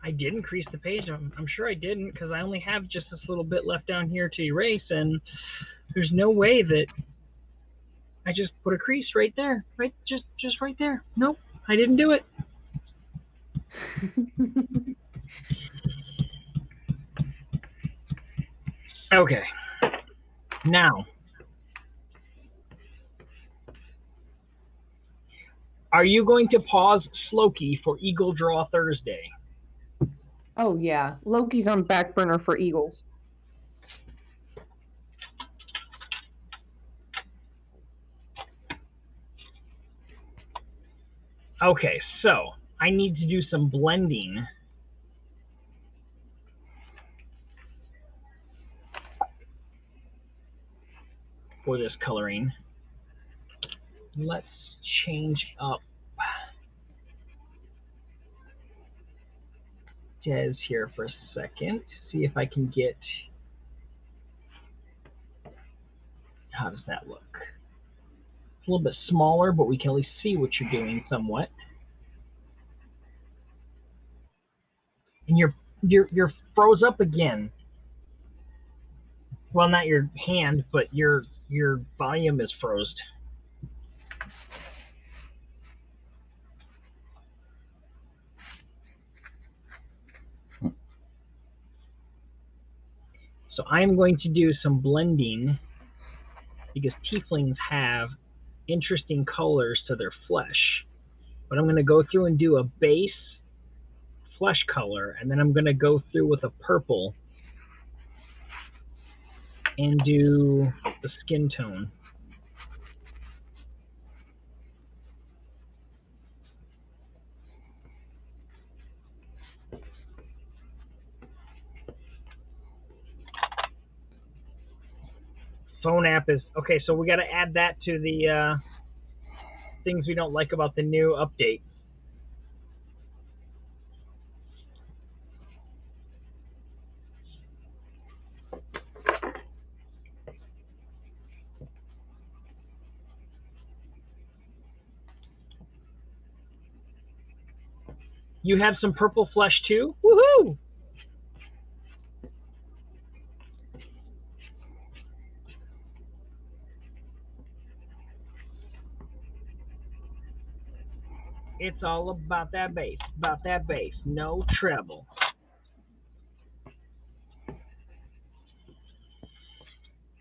I did increase the page. I'm sure I didn't because I only have just this little bit left down here to erase, and there's no way that I just put a crease right there, right, just right there. Nope, I didn't do it. Okay, now, are you going to pause Slowkey for Eagle Draw Thursday? Oh yeah, Loki's on back burner for Eagles. Okay, so I need to do some blending for this coloring. Let's change up Des here for a second. See if I can get. How does that look? It's a little bit smaller, but we can at least see what you're doing somewhat. And you're froze up again. Well, not your hand, but your volume is froze. So I'm going to do some blending because tieflings have interesting colors to their flesh. But I'm going to go through and do a base flesh color, and then I'm going to go through with a purple and do the skin tone. Phone app is okay, so we got to add that to the things we don't like about the new update. You have some purple flesh too? Woohoo! It's all about that bass, no treble.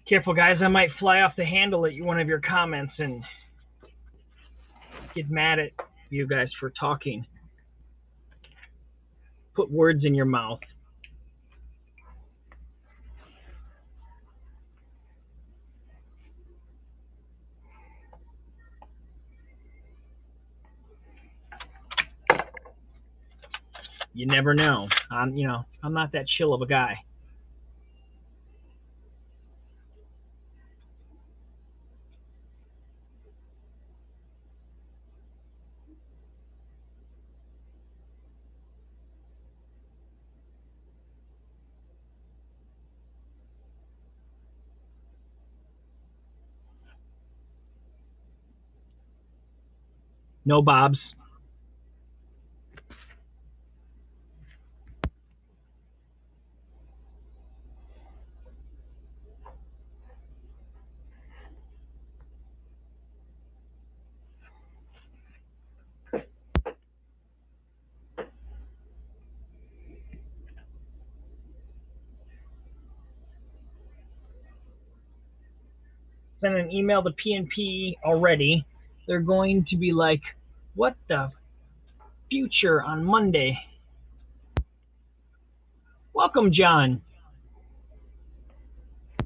Careful, guys, I might fly off the handle at one of your comments and get mad at you guys for talking. put words in your mouth. You never know. I'm not that chill of a guy. No bobs. Sent an email to PNP already. They're going to be like, what the future on Monday? Welcome, John.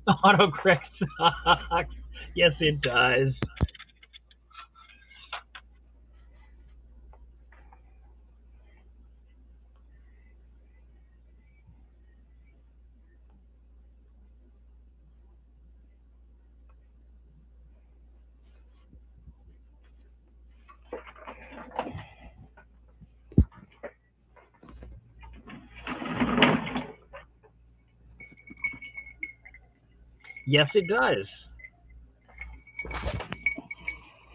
Autocorrect sucks. Yes, it does. Yes, it does.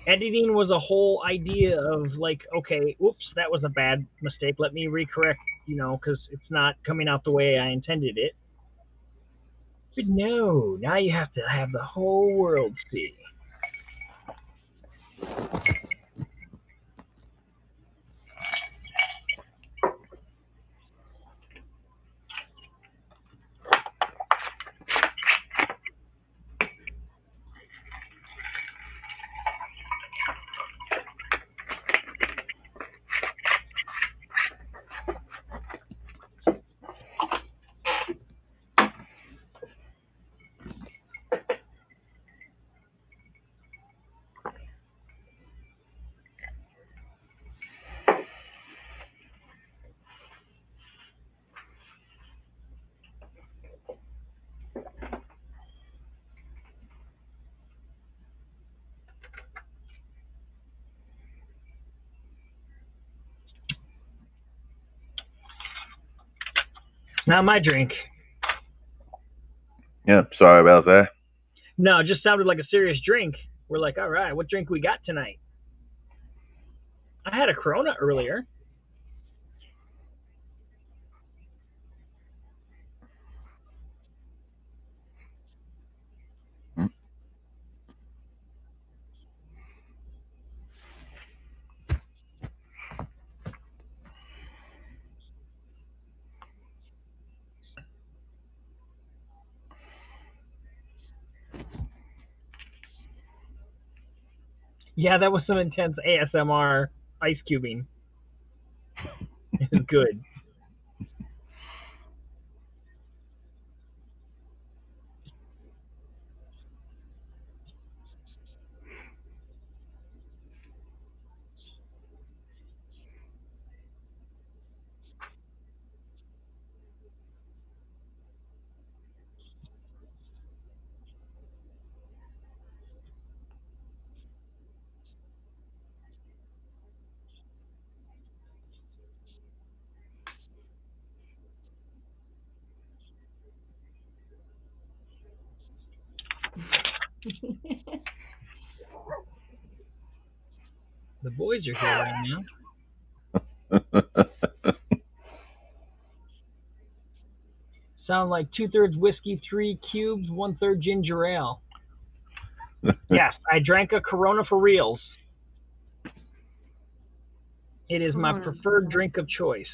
Editing was a whole idea of like, okay, oops, that was a bad mistake. Let me recorrect, because it's not coming out the way I intended it. But no, now you have to have the whole world see. Not my drink. Yep, sorry about that. No, it just sounded like a serious drink. We're like, all right, what drink we got tonight? I had a Corona earlier. Yeah, that was some intense ASMR ice cubing. It was good. The boys are here right now. Sound like 2/3 whiskey, 3 cubes, 1/3 ginger ale. Yes, I drank a Corona for reals. It is my preferred drink of choice.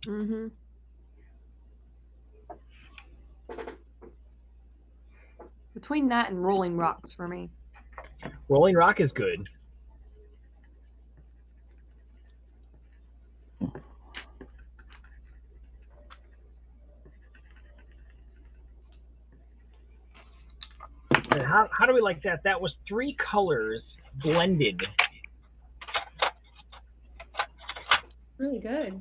Mhm. Between that and Rolling Rocks for me. Rolling Rock is good. How do we like that? That was 3 colors blended. Really good.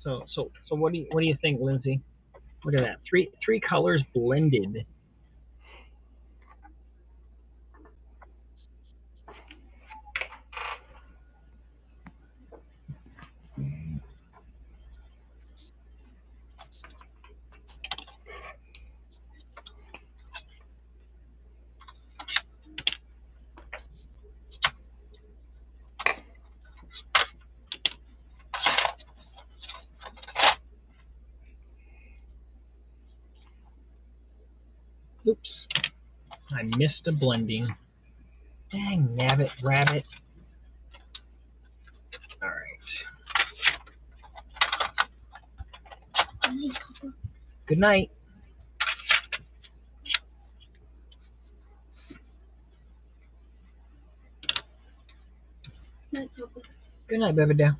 So what do you think, Lindsay? Look at that. Three colors blended. Oops. I missed a blending. Dang, nabbit, rabbit. All right. Good night. Good night, baby down.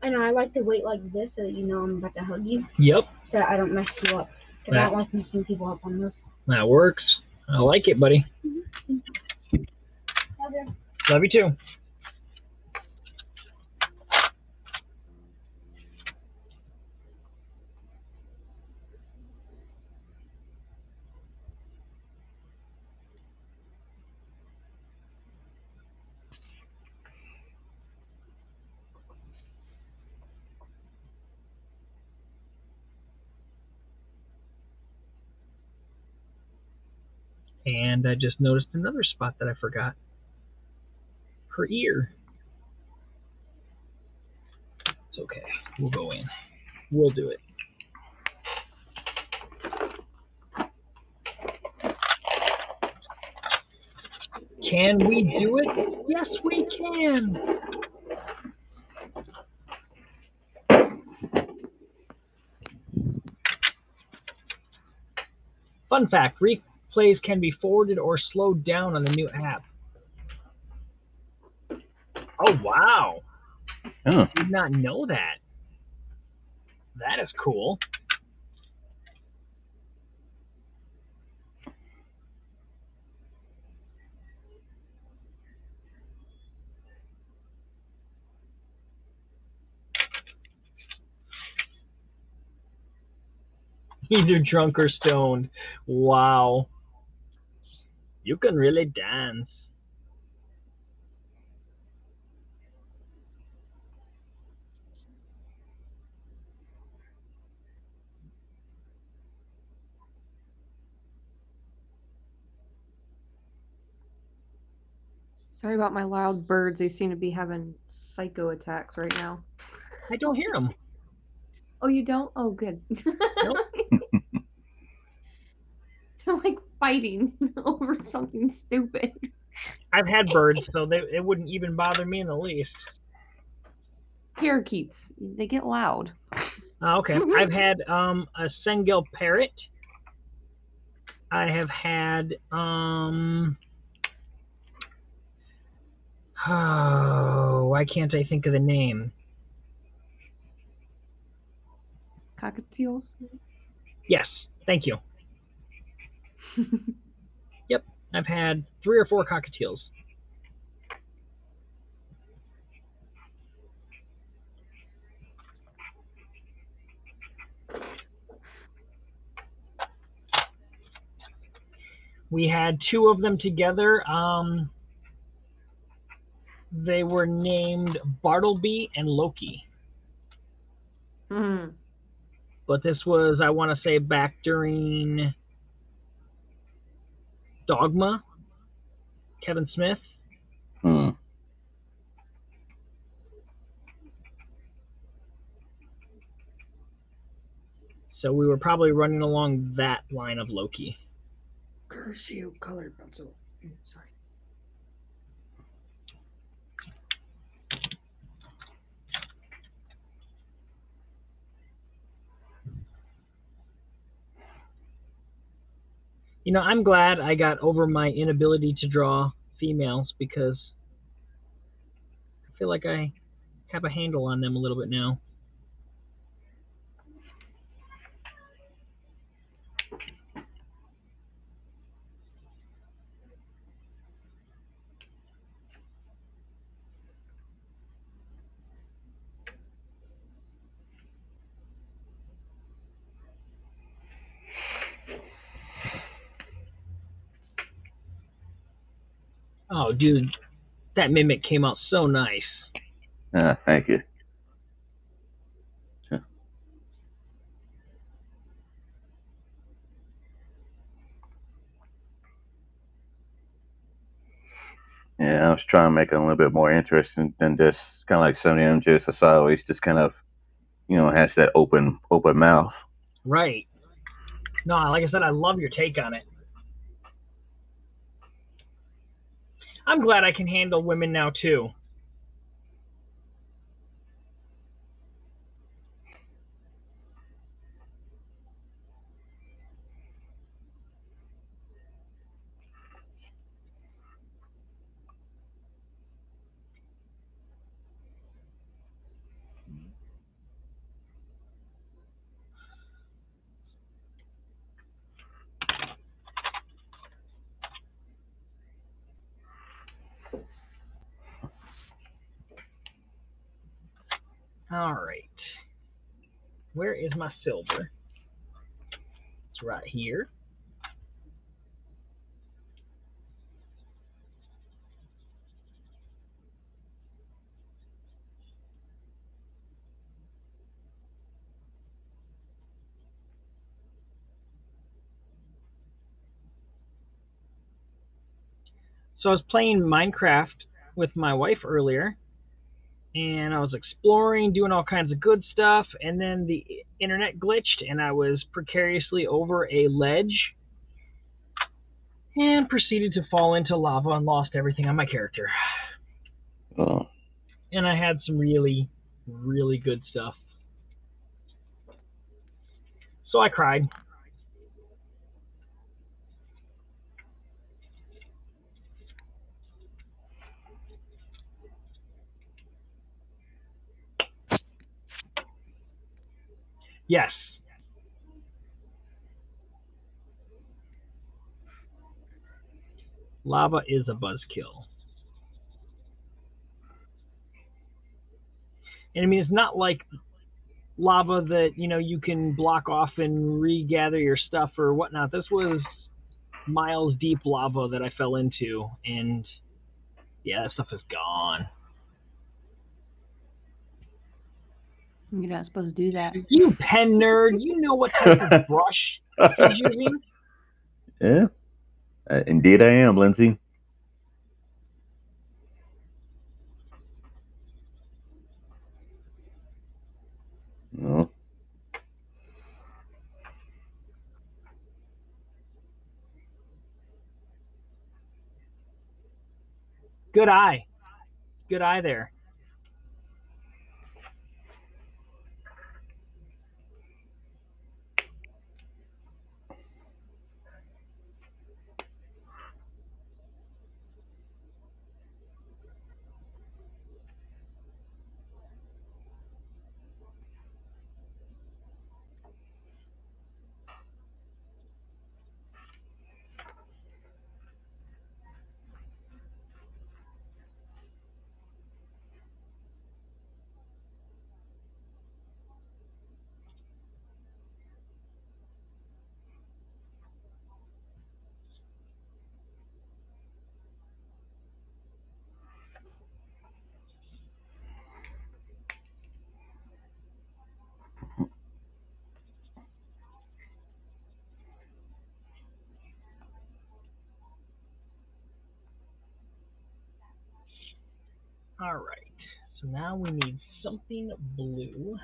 I know, I like to wait like this so that you know I'm about to hug you, Yep, so that I don't mess you up. Because I don't like messing people up on this. that works. I like it, buddy. Love you too. And I just noticed another spot that I forgot. Her ear. It's okay. We'll go in. We'll do it. Can we do it? Yes, we can. Fun fact, replays can be forwarded or slowed down on the new app. Oh, wow. Oh, Did not know that. That is cool. Either drunk or stoned. Wow. You can really dance. Sorry about my loud birds. They seem to be having psycho attacks right now. I don't hear them. Oh, you don't? Oh, good. Nope. They're like fighting over something stupid. I've had birds, so it wouldn't even bother me in the least. Parakeets, they get loud. Okay. I've had a Sengel parrot. I have had oh, why can't I think of the name? Cockatiels? Yes, thank you. Yep, I've had 3 or 4 cockatiels. We had 2 of them together. They were named Bartleby and Loki. Hmm. But this was, I want to say, back during Dogma, Kevin Smith. hmm. So we were probably running along that line of Loki. Curse you, colored pencil. Sorry. You know, I'm glad I got over my inability to draw females because I feel like I have a handle on them a little bit now. Oh, dude, that mimic came out so nice. Thank you. Yeah, I was trying to make it a little bit more interesting than this. Kind of like some of them just, as always, just kind of, has that open mouth. Right. No, like I said, I love your take on it. I'm glad I can handle women now, too. All right. Where is my silver? It's right here. So I was playing Minecraft with my wife earlier, and I was exploring, doing all kinds of good stuff, and then the internet glitched, and I was precariously over a ledge and proceeded to fall into lava and lost everything on my character. Oh. And I had some really, really good stuff. So I cried. Yes. Lava is a buzzkill. And I mean, it's not like lava that, you can block off and regather your stuff or whatnot. This was miles deep lava that I fell into, and yeah, that stuff is gone. You're not supposed to do that. You pen nerd, you know what type of brush he's using? Yeah. Indeed, I am, Lindsay. No. Good eye. Good eye there. All right. So now we need something blue.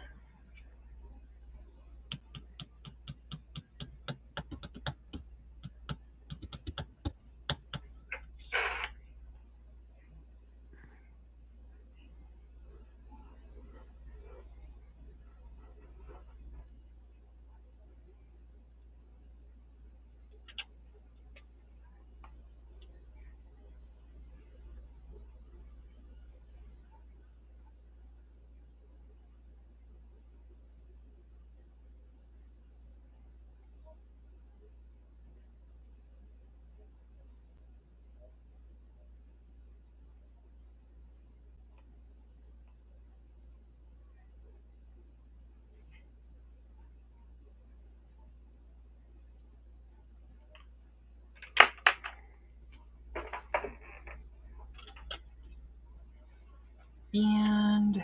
And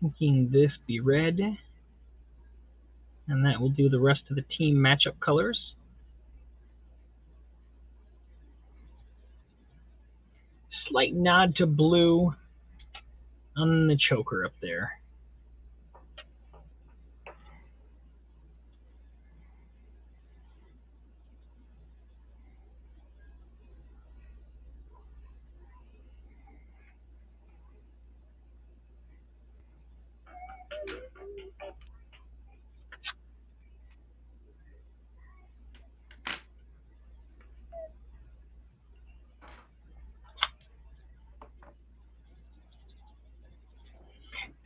thinking this be red. And that will do the rest of the team matchup colors. Slight nod to blue on the choker up there.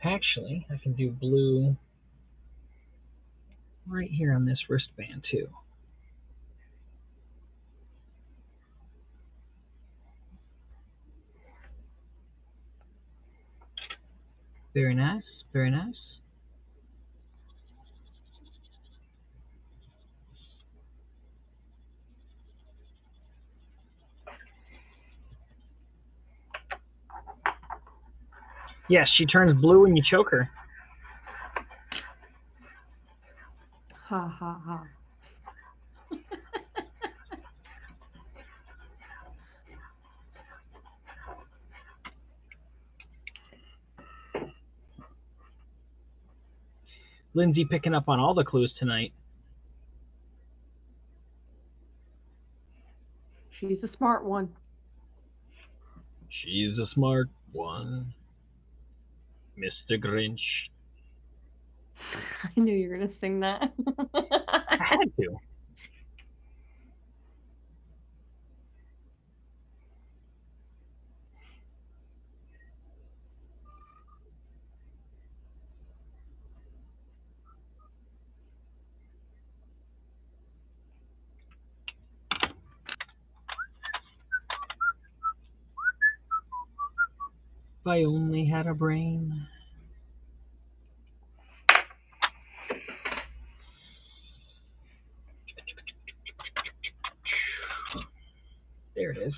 Actually, I can do blue right here on this wristband too. Very nice, very nice. Yes, she turns blue when you choke her. Ha ha ha. Lindsay picking up on all the clues tonight. She's a smart one. She's a smart one. Mr. Grinch. I knew you were gonna sing that. I had to. If I only had a brain. There it is.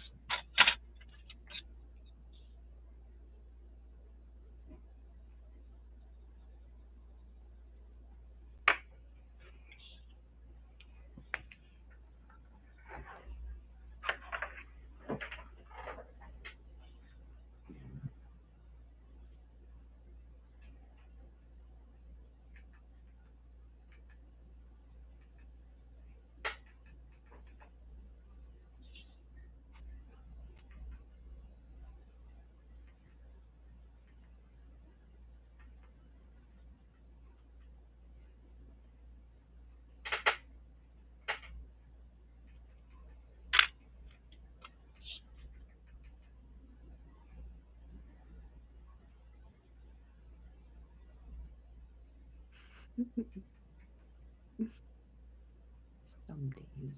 Some days.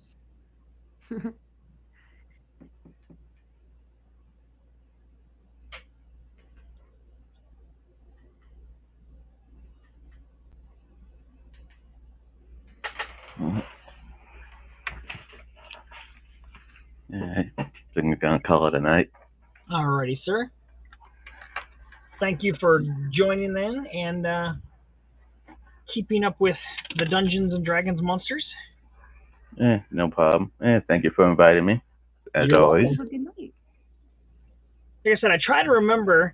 Alright. Think we're gonna call it a night. Alrighty, sir. Thank you for joining in and keeping up with the Dungeons and Dragons monsters. No problem. Thank you for inviting me, as You're always. Have a good night. Like I said, I try to remember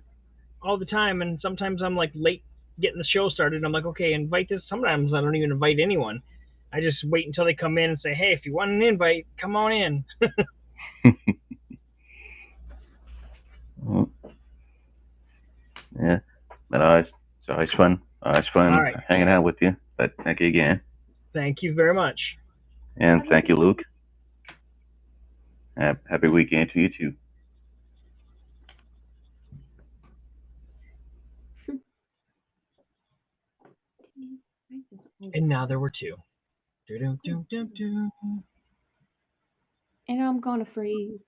all the time, and sometimes I'm like late getting the show started. I'm like, okay, invite this. Sometimes I don't even invite anyone. I just wait until they come in and say, hey, if you want an invite, come on in. Yeah, but it's always fun. Always fun All right. hanging out with you. But thank you again. Thank you very much. And Have a thank good you, Luke. Happy weekend to you too. And now there were two. Do-do-do-do-do. And I'm gonna freeze.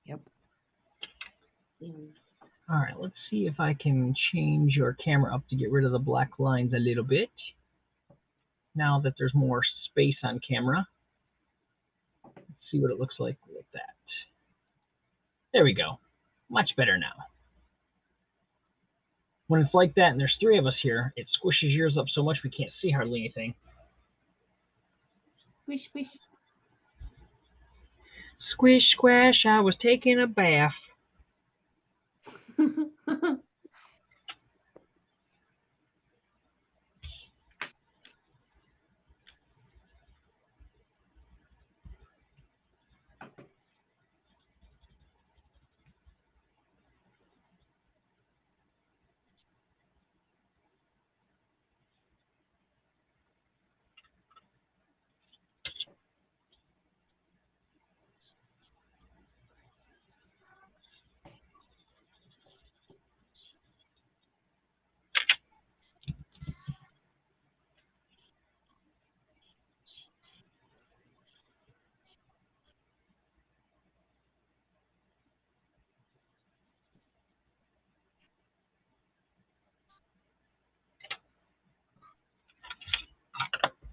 Yep. All right, let's see if I can change your camera up to get rid of the black lines a little bit. Now that there's more space on camera. Let's see what it looks like that. There we go. Much better now. When it's like that and there's three of us here, it squishes yours up so much we can't see hardly anything. Squish, squish. Squish, squash, I was taking a bath.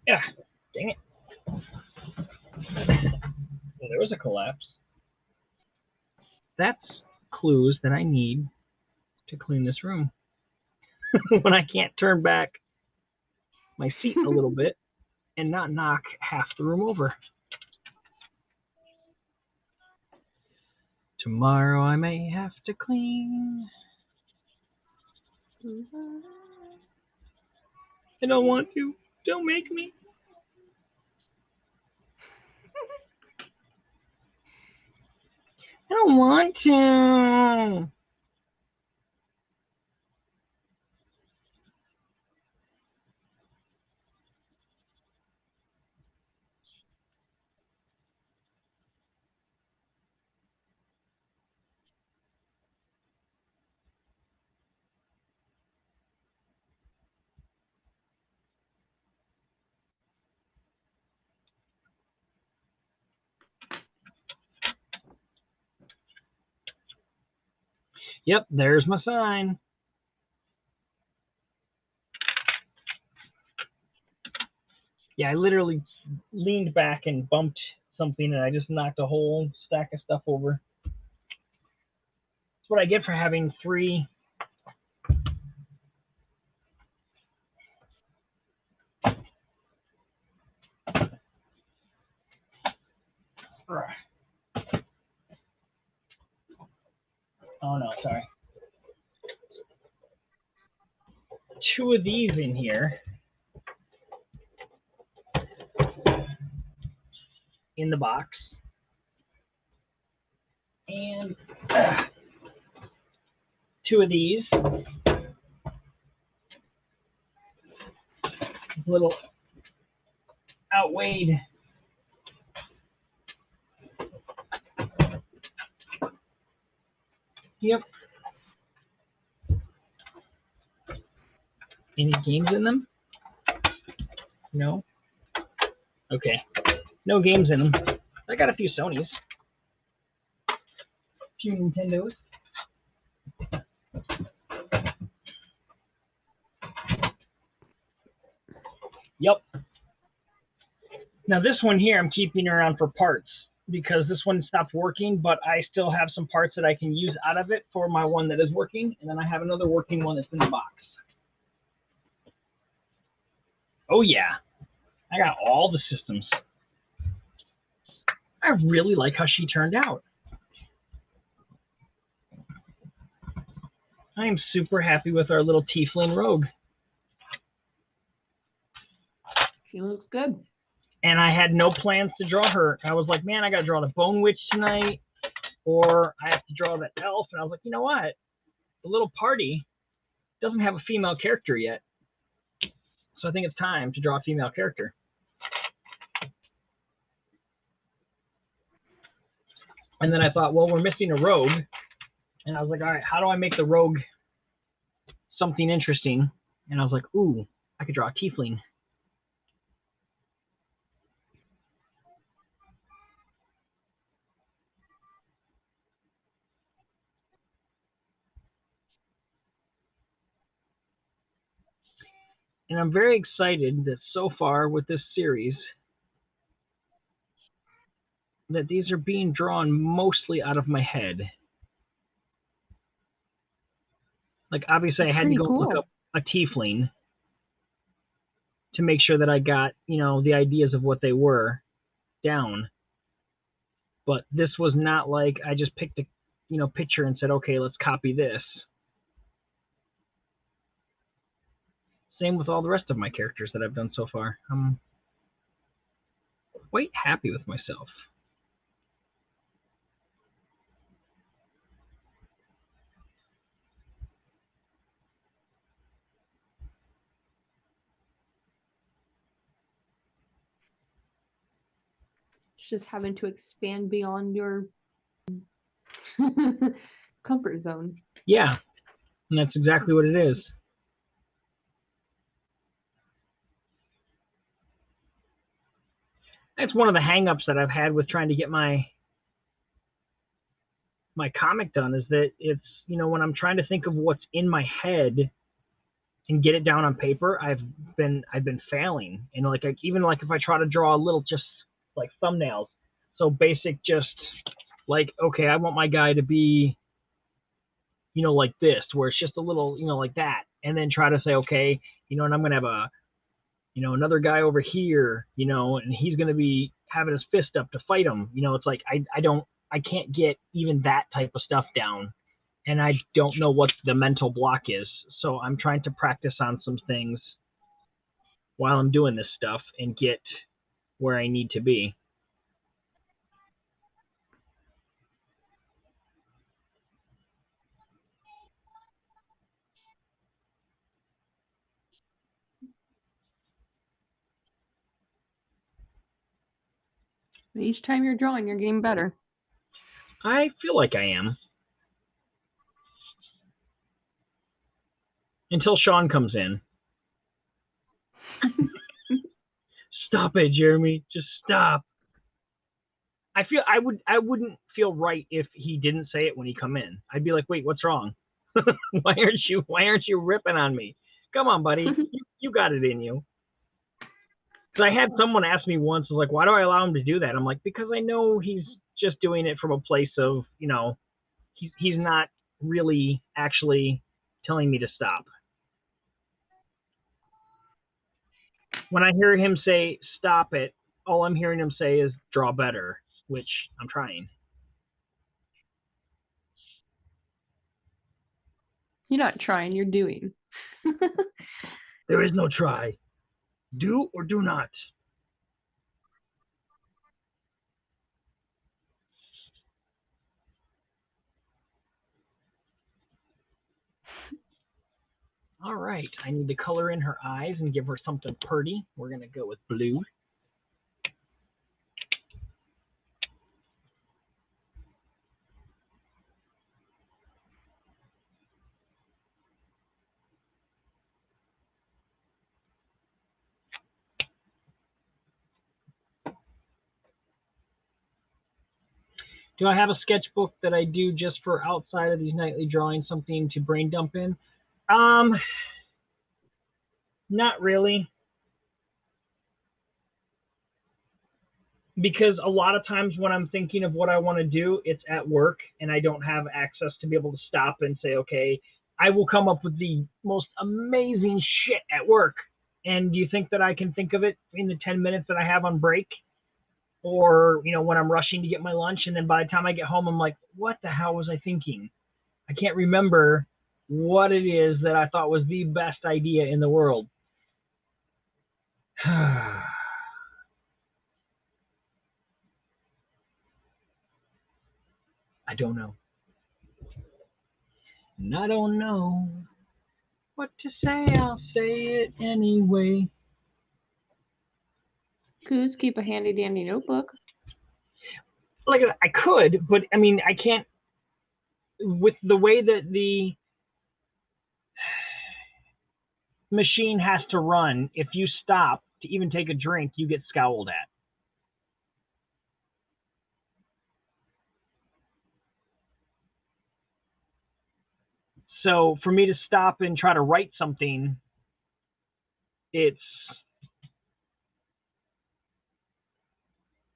Yeah, dang it. Well, there was a collapse. That's clues that I need to clean this room. When I can't turn back my seat a little bit and not knock half the room over. Tomorrow I may have to clean. I don't want to. Don't make me. I don't want to. Yep, there's my sign. Yeah, I literally leaned back and bumped something and I just knocked a whole stack of stuff over. That's what I get for having three. Oh no, sorry. Two of these in here in the box. And two of these. Little outweighed. Yep. Any games in them? No. Okay. No games in them. I got a few Sonys. A few Nintendos. Yep. Now this one here I'm keeping around for parts because this one stopped working, but I still have some parts that I can use out of it for my one that is working, and then I have another working one that's in the box. Oh yeah. I got all the systems. I really like how she turned out. I am super happy with our little Tiefling rogue. She looks good. And I had no plans to draw her. I was like, man, I got to draw the Bone Witch tonight, or I have to draw the elf. And I was like, you know what? The little party doesn't have a female character yet. So I think it's time to draw a female character. And then I thought, well, we're missing a rogue. And I was like, all right, how do I make the rogue something interesting? And I was like, ooh, I could draw a Tiefling. And I'm very excited that so far with this series, that these are being drawn mostly out of my head. Like, obviously, That's I had to pretty go look cool. up a tiefling to make sure that I got, the ideas of what they were down. But this was not like I just picked a, picture and said, okay, let's copy this. Same with all the rest of my characters that I've done so far. I'm quite happy with myself. It's just having to expand beyond your comfort zone. Yeah, and that's exactly what it is. That's one of the hang-ups that I've had with trying to get my comic done, is that it's, when I'm trying to think of what's in my head and get it down on paper, I've been failing. And like even like if I try to draw a little, just like thumbnails, so basic, just like, okay, I want my guy to be, like this, where it's just a little, like that, and then try to say, okay, and I'm gonna have a, another guy over here, and he's gonna be having his fist up to fight him. It's like I can't get even that type of stuff down, and I don't know what the mental block is. So I'm trying to practice on some things while I'm doing this stuff and get where I need to be. Each time you're drawing, you're getting better. I feel like I am. Until Sean comes in. Stop it, Jeremy. Just stop. I wouldn't feel right if he didn't say it when he come in. I'd be like, wait, what's wrong? why aren't you ripping on me? Come on, buddy. You got it in you. Because I had someone ask me once, was like, why do I allow him to do that? I'm like, because I know he's just doing it from a place of, he's not really actually telling me to stop. When I hear him say stop it, all I'm hearing him say is draw better, which I'm trying. You're not trying, you're doing. There is no try. Do or do not. All right, I need to color in her eyes and give her something pretty. We're going to go with blue. Do I have a sketchbook that I do just for outside of these nightly drawings, something to brain dump in? Not really. Because a lot of times when I'm thinking of what I want to do, it's at work and I don't have access to be able to stop and say, okay, I will come up with the most amazing shit at work. And do you think that I can think of it in the 10 minutes that I have on break? Or, when I'm rushing to get my lunch, and then by the time I get home, I'm like, what the hell was I thinking? I can't remember what it is that I thought was the best idea in the world. I don't know. And I don't know what to say. I'll say it anyway. Coos, keep a handy dandy notebook. Like, I could, but I mean, I can't. With the way that the machine has to run, if you stop to even take a drink, you get scowled at. So for me to stop and try to write something,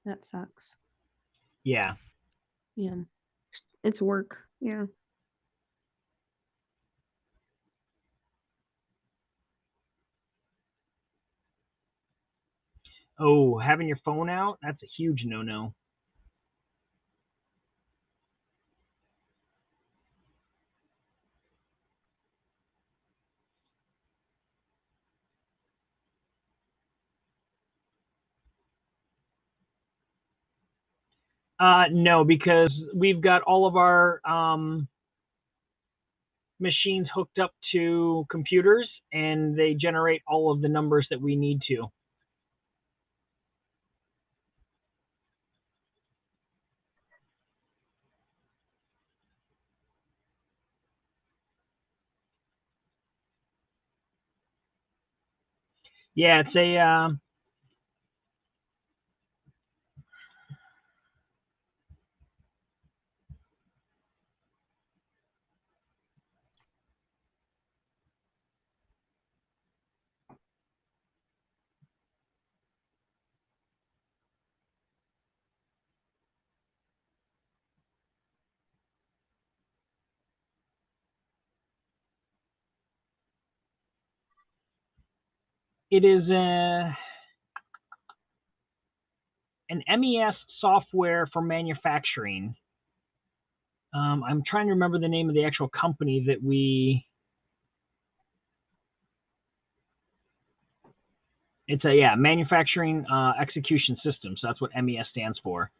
That sucks. Yeah. Yeah. It's work. Yeah. Oh, having your phone out, that's a huge no-no. No, because we've got all of our machines hooked up to computers, and they generate all of the numbers that we need to. Yeah, it's a it is an MES software for manufacturing. I'm trying to remember the name of the actual company that we. It's a manufacturing execution system. So that's what MES stands for.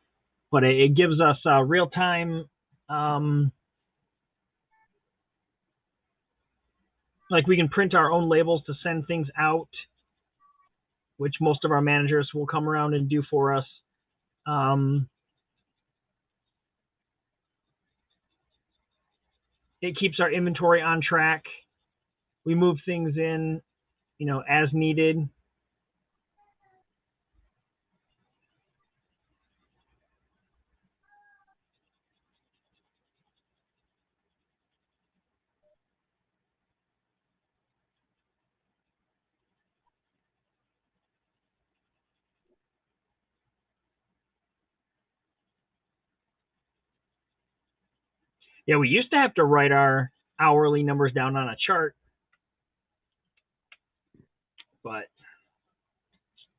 But it gives us real time. Like we can print our own labels to send things out, which most of our managers will come around and do for us. It keeps our inventory on track. We move things in, as needed. Yeah, we used to have to write our hourly numbers down on a chart, but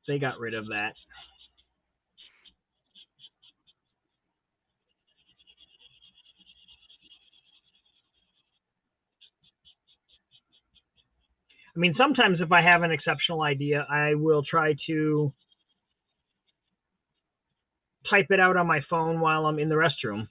they got rid of that. I mean, sometimes if I have an exceptional idea, I will try to type it out on my phone while I'm in the restroom.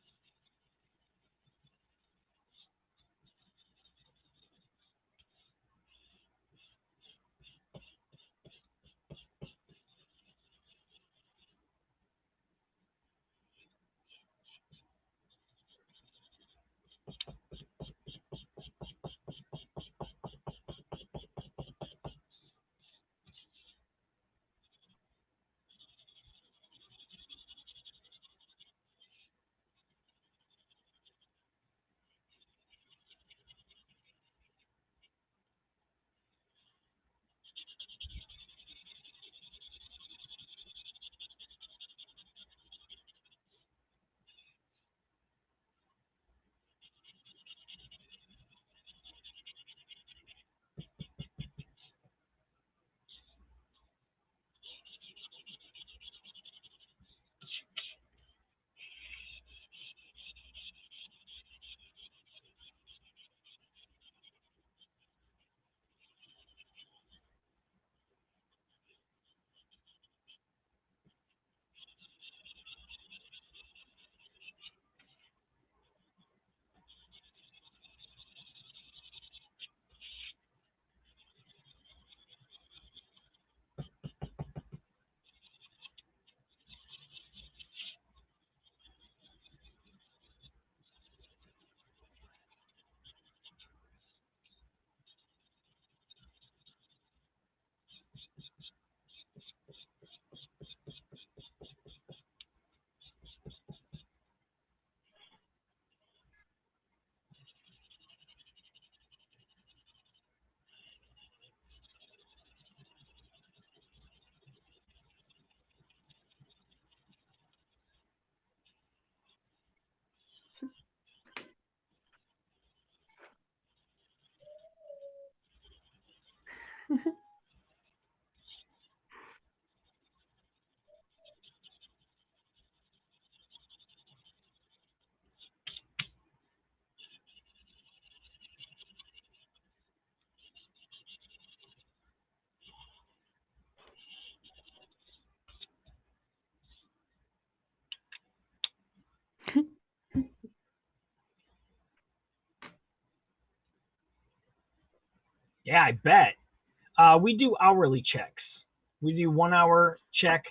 Yeah, I bet. We do hourly checks. We do 1 hour check,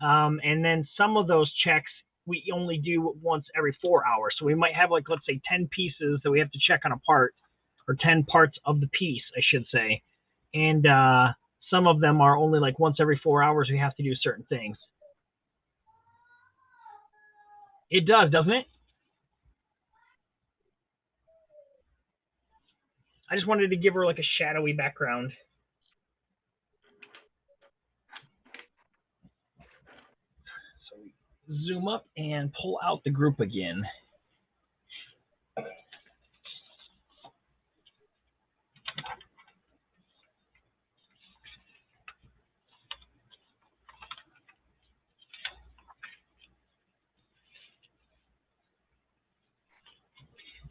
and then some of those checks we only do once every 4 hours. So we might have like, let's say 10 pieces that we have to check on a part, or 10 parts of the piece, I should say. And some of them are only like once every 4 hours we have to do certain things. It does, doesn't it? I just wanted to give her like a shadowy background. So we zoom up and pull out the group again.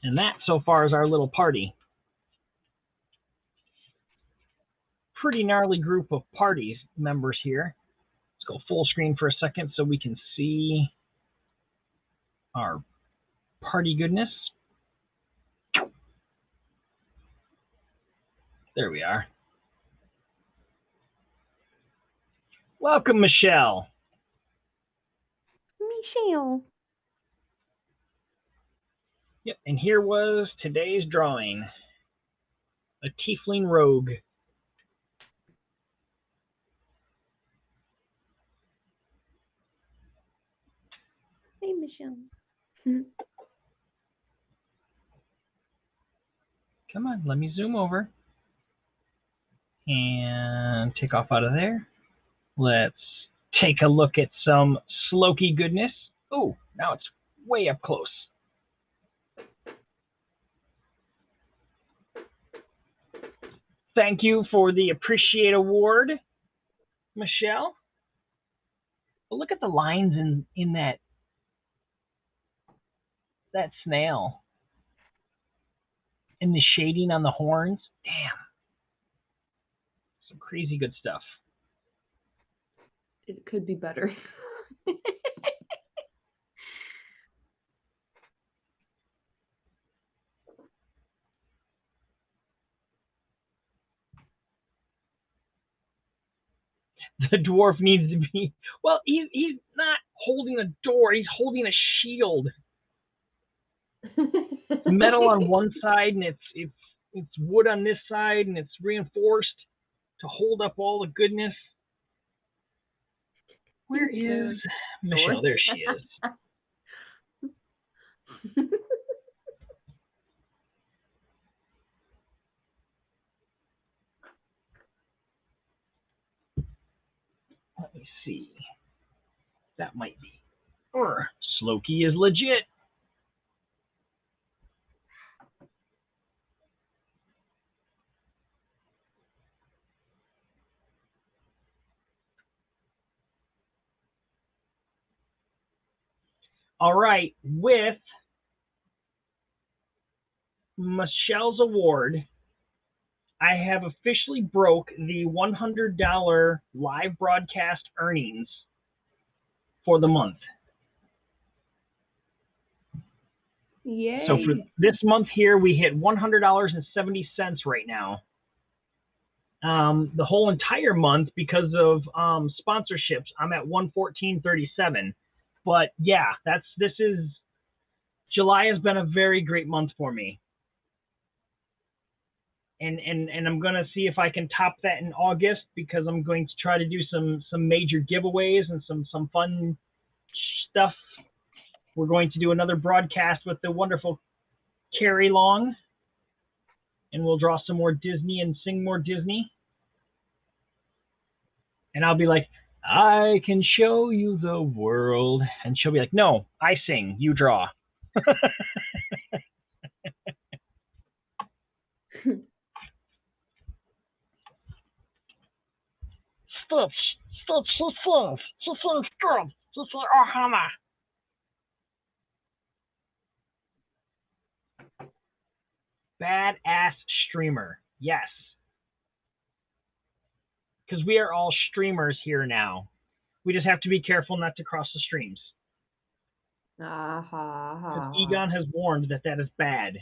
And that, so far, is our little party. Pretty gnarly group of party members here. Let's go full screen for a second so we can see our party goodness. There we are. Welcome, Michelle. Michelle. Yep, and here was today's drawing. A Tiefling rogue. Hey, Michelle. Come on, let me zoom over. And take off out of there. Let's take a look at some Slokey goodness. Oh, now it's way up close. Thank you for the Appreciate Award, Michelle. But look at the lines in that snail. And the shading on the horns. Damn. Some crazy good stuff. It could be better. The dwarf needs to be, well, he's not holding a door, he's holding a shield. Metal on one side, and it's wood on this side, and it's reinforced to hold up all the goodness. Where is Michelle? There she is. Let me see. That might be. Or Slokey is legit. All right, with Michelle's award, I have officially broke the $100 live broadcast earnings for the month. Yay. So for this month here, we hit $100.70 right now. The whole entire month, because of sponsorships, I'm at $114.37. But yeah, July has been a very great month for me. And I'm gonna see if I can top that in August, because I'm going to try to do some major giveaways and some fun stuff. We're going to do another broadcast with the wonderful Carrie Long, and we'll draw some more Disney and sing more Disney. And I'll be like, I can show you the world, and she'll be like, no, I sing, you draw. Stop, stop. Badass streamer, yes. Because we are all streamers here now. We just have to be careful not to cross the streams. Egon has warned that is bad.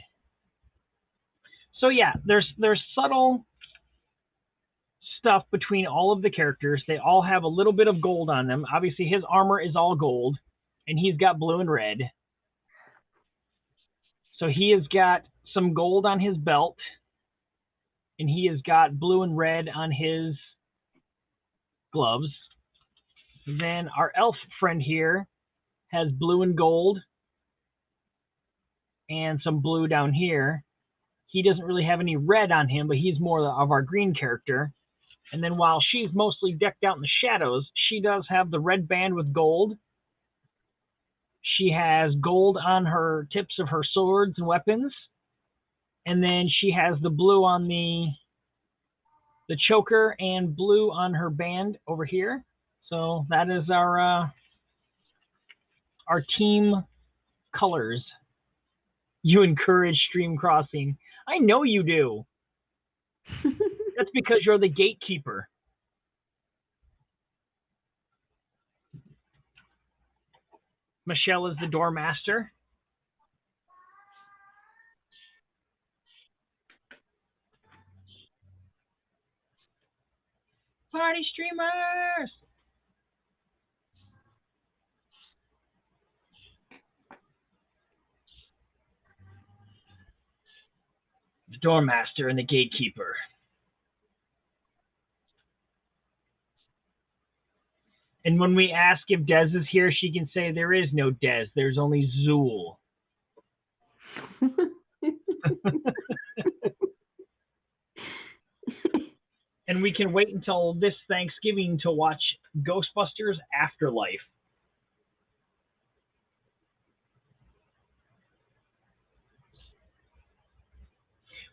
So yeah, there's subtle stuff between all of the characters. They all have a little bit of gold on them. Obviously, his armor is all gold, and he's got blue and red. So he has got some gold on his belt, and he has got blue and red on his gloves. Then our elf friend here has blue and gold and some blue down here. He doesn't really have any red on him, but he's more of our green character. And then while she's mostly decked out in the shadows, she does have the red band with gold. She has gold on her tips of her swords and weapons. And then she has the blue on the choker and blue on her band over here. So that is our team colors. You encourage stream crossing. I know you do. That's because you're the gatekeeper. Michelle is the doormaster. Party streamers! The doormaster and the gatekeeper. And when we ask if Dez is here, she can say there is no Dez. There's only Zool. And we can wait until this Thanksgiving to watch Ghostbusters Afterlife.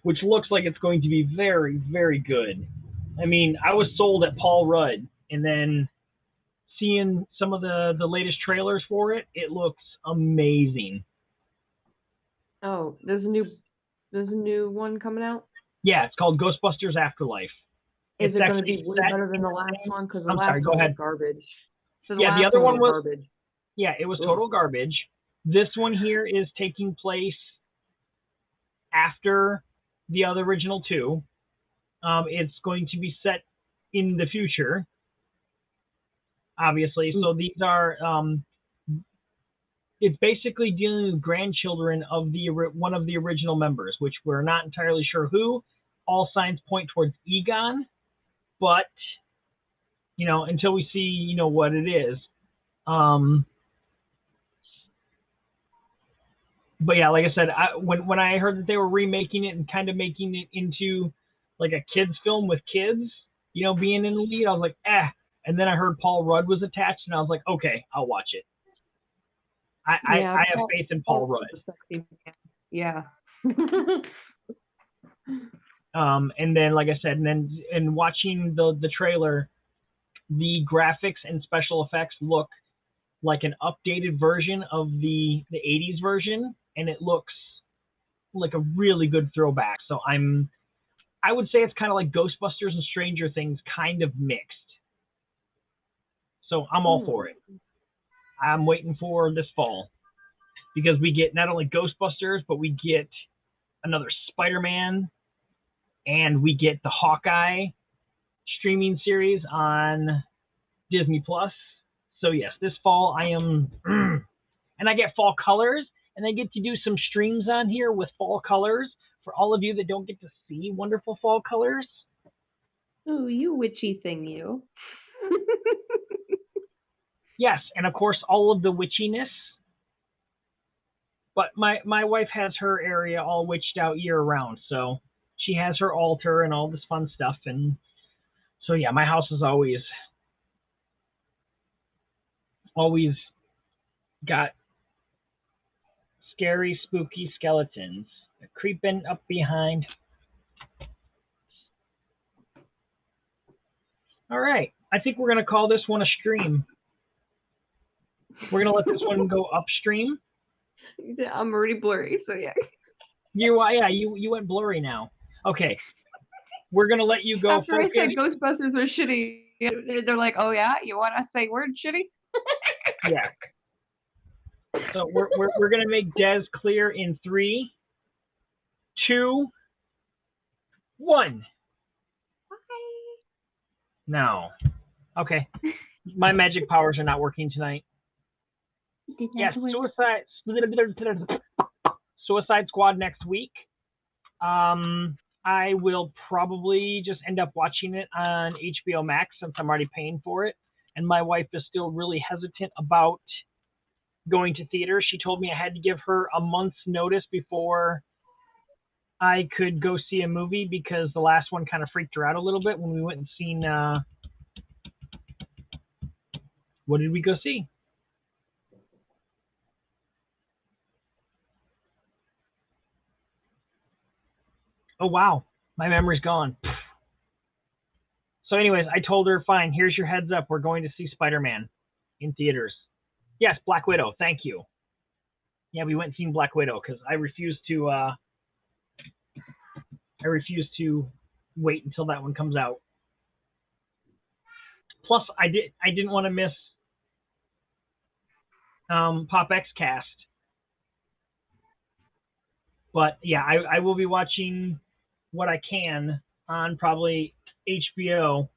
Which looks like it's going to be very, very good. I mean, I was sold at Paul Rudd, and then seeing some of the latest trailers for it, it looks amazing. Oh, there's a new one coming out? Yeah, it's called Ghostbusters Afterlife. Is It's it going to actually be way set better than in the the last same- one? Because the I'm last sorry, go one was ahead. garbage. So Yeah, the other one was garbage. Yeah, it was Ugh. total garbage. This one here is taking place after the other original two. It's going to be set in the future, obviously. So these are it's basically dealing with grandchildren of one of the original members, which we're not entirely sure who. All signs point towards Egon, but until we see what it is. But yeah, like I said, when I heard that they were remaking it and kind of making it into like a kids film with kids, being in the lead, I was like, eh. And then I heard Paul Rudd was attached, and I was like, okay, I'll watch it. I have faith in Paul Rudd. Sexy man. Yeah. And then, like I said, and watching the trailer, the graphics and special effects look like an updated version of the 80s version, and it looks like a really good throwback. So I would say it's kind of like Ghostbusters and Stranger Things kind of mixed. So I'm all for it. I'm waiting for this fall because we get not only Ghostbusters, but we get another Spider-Man, and we get the Hawkeye streaming series on Disney Plus. So yes, this fall I am, and I get fall colors, and I get to do some streams on here with fall colors for all of you that don't get to see wonderful fall colors. Ooh, you witchy thing, you. Yes, and of course all of the witchiness. But my wife has her area all witched out year round, so she has her altar and all this fun stuff, and so yeah, my house is always got scary, spooky skeletons creeping up behind. All right, I think we're gonna call this one a stream. We're gonna let this one go upstream. I'm already blurry, so yeah. You went blurry now. Okay, we're gonna let you go. After focus. I said Ghostbusters are shitty, they're like, "Oh yeah, you want to say word shitty?" Yeah. So we're gonna make Des clear in 3, 2, 1. Bye. No. Okay. My magic powers are not working tonight. Did Yes, that work? Suicide Squad next week. I will probably just end up watching it on HBO Max since I'm already paying for it. And my wife is still really hesitant about going to theaters. She told me I had to give her a month's notice before I could go see a movie because the last one kind of freaked her out a little bit when we went and seen. What did we go see? Oh wow, my memory's gone. So, anyways, I told her, fine, here's your heads up. We're going to see Spider-Man in theaters. Yes, Black Widow. Thank you. Yeah, we went and seen Black Widow because I refuse to wait until that one comes out. Plus, I didn't want to miss Pop X Cast. But yeah, I will be watching what I can on probably HBO.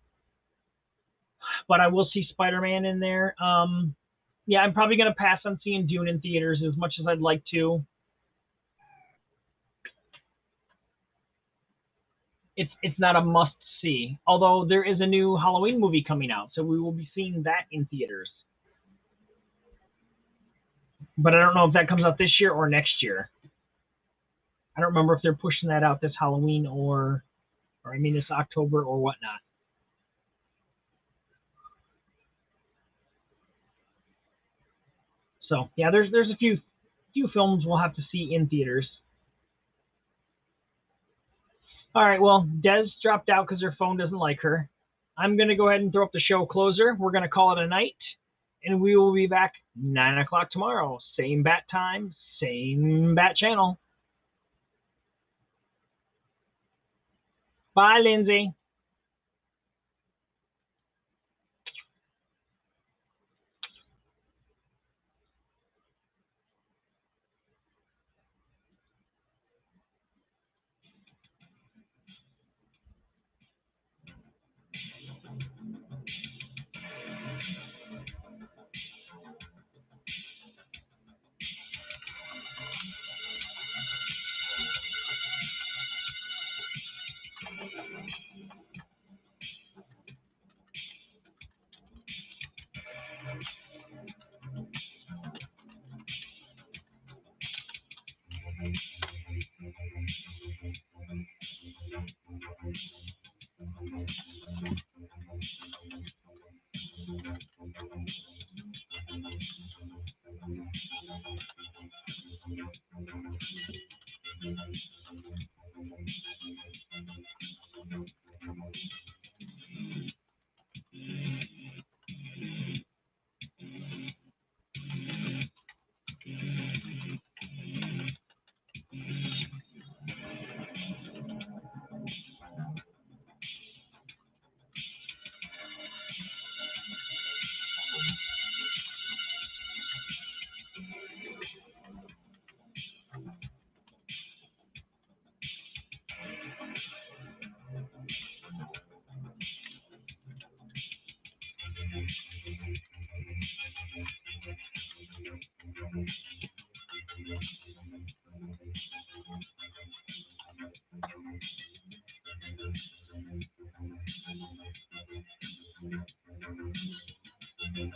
But I will see Spider-Man in there. Yeah, I'm probably gonna pass on seeing Dune in theaters as much as I'd like to. It's not a must see. Although there is a new Halloween movie coming out, so we will be seeing that in theaters. But I don't know if that comes out this year or next year. I don't remember if they're pushing that out this Halloween or I mean this October or whatnot. So yeah, there's a few films we'll have to see in theaters. All right, well, Des dropped out because her phone doesn't like her. I'm gonna go ahead and throw up the show closer. We're gonna call it a night, and we will be back 9 o'clock tomorrow. Same bat time, same bat channel. Bye, Lindsay.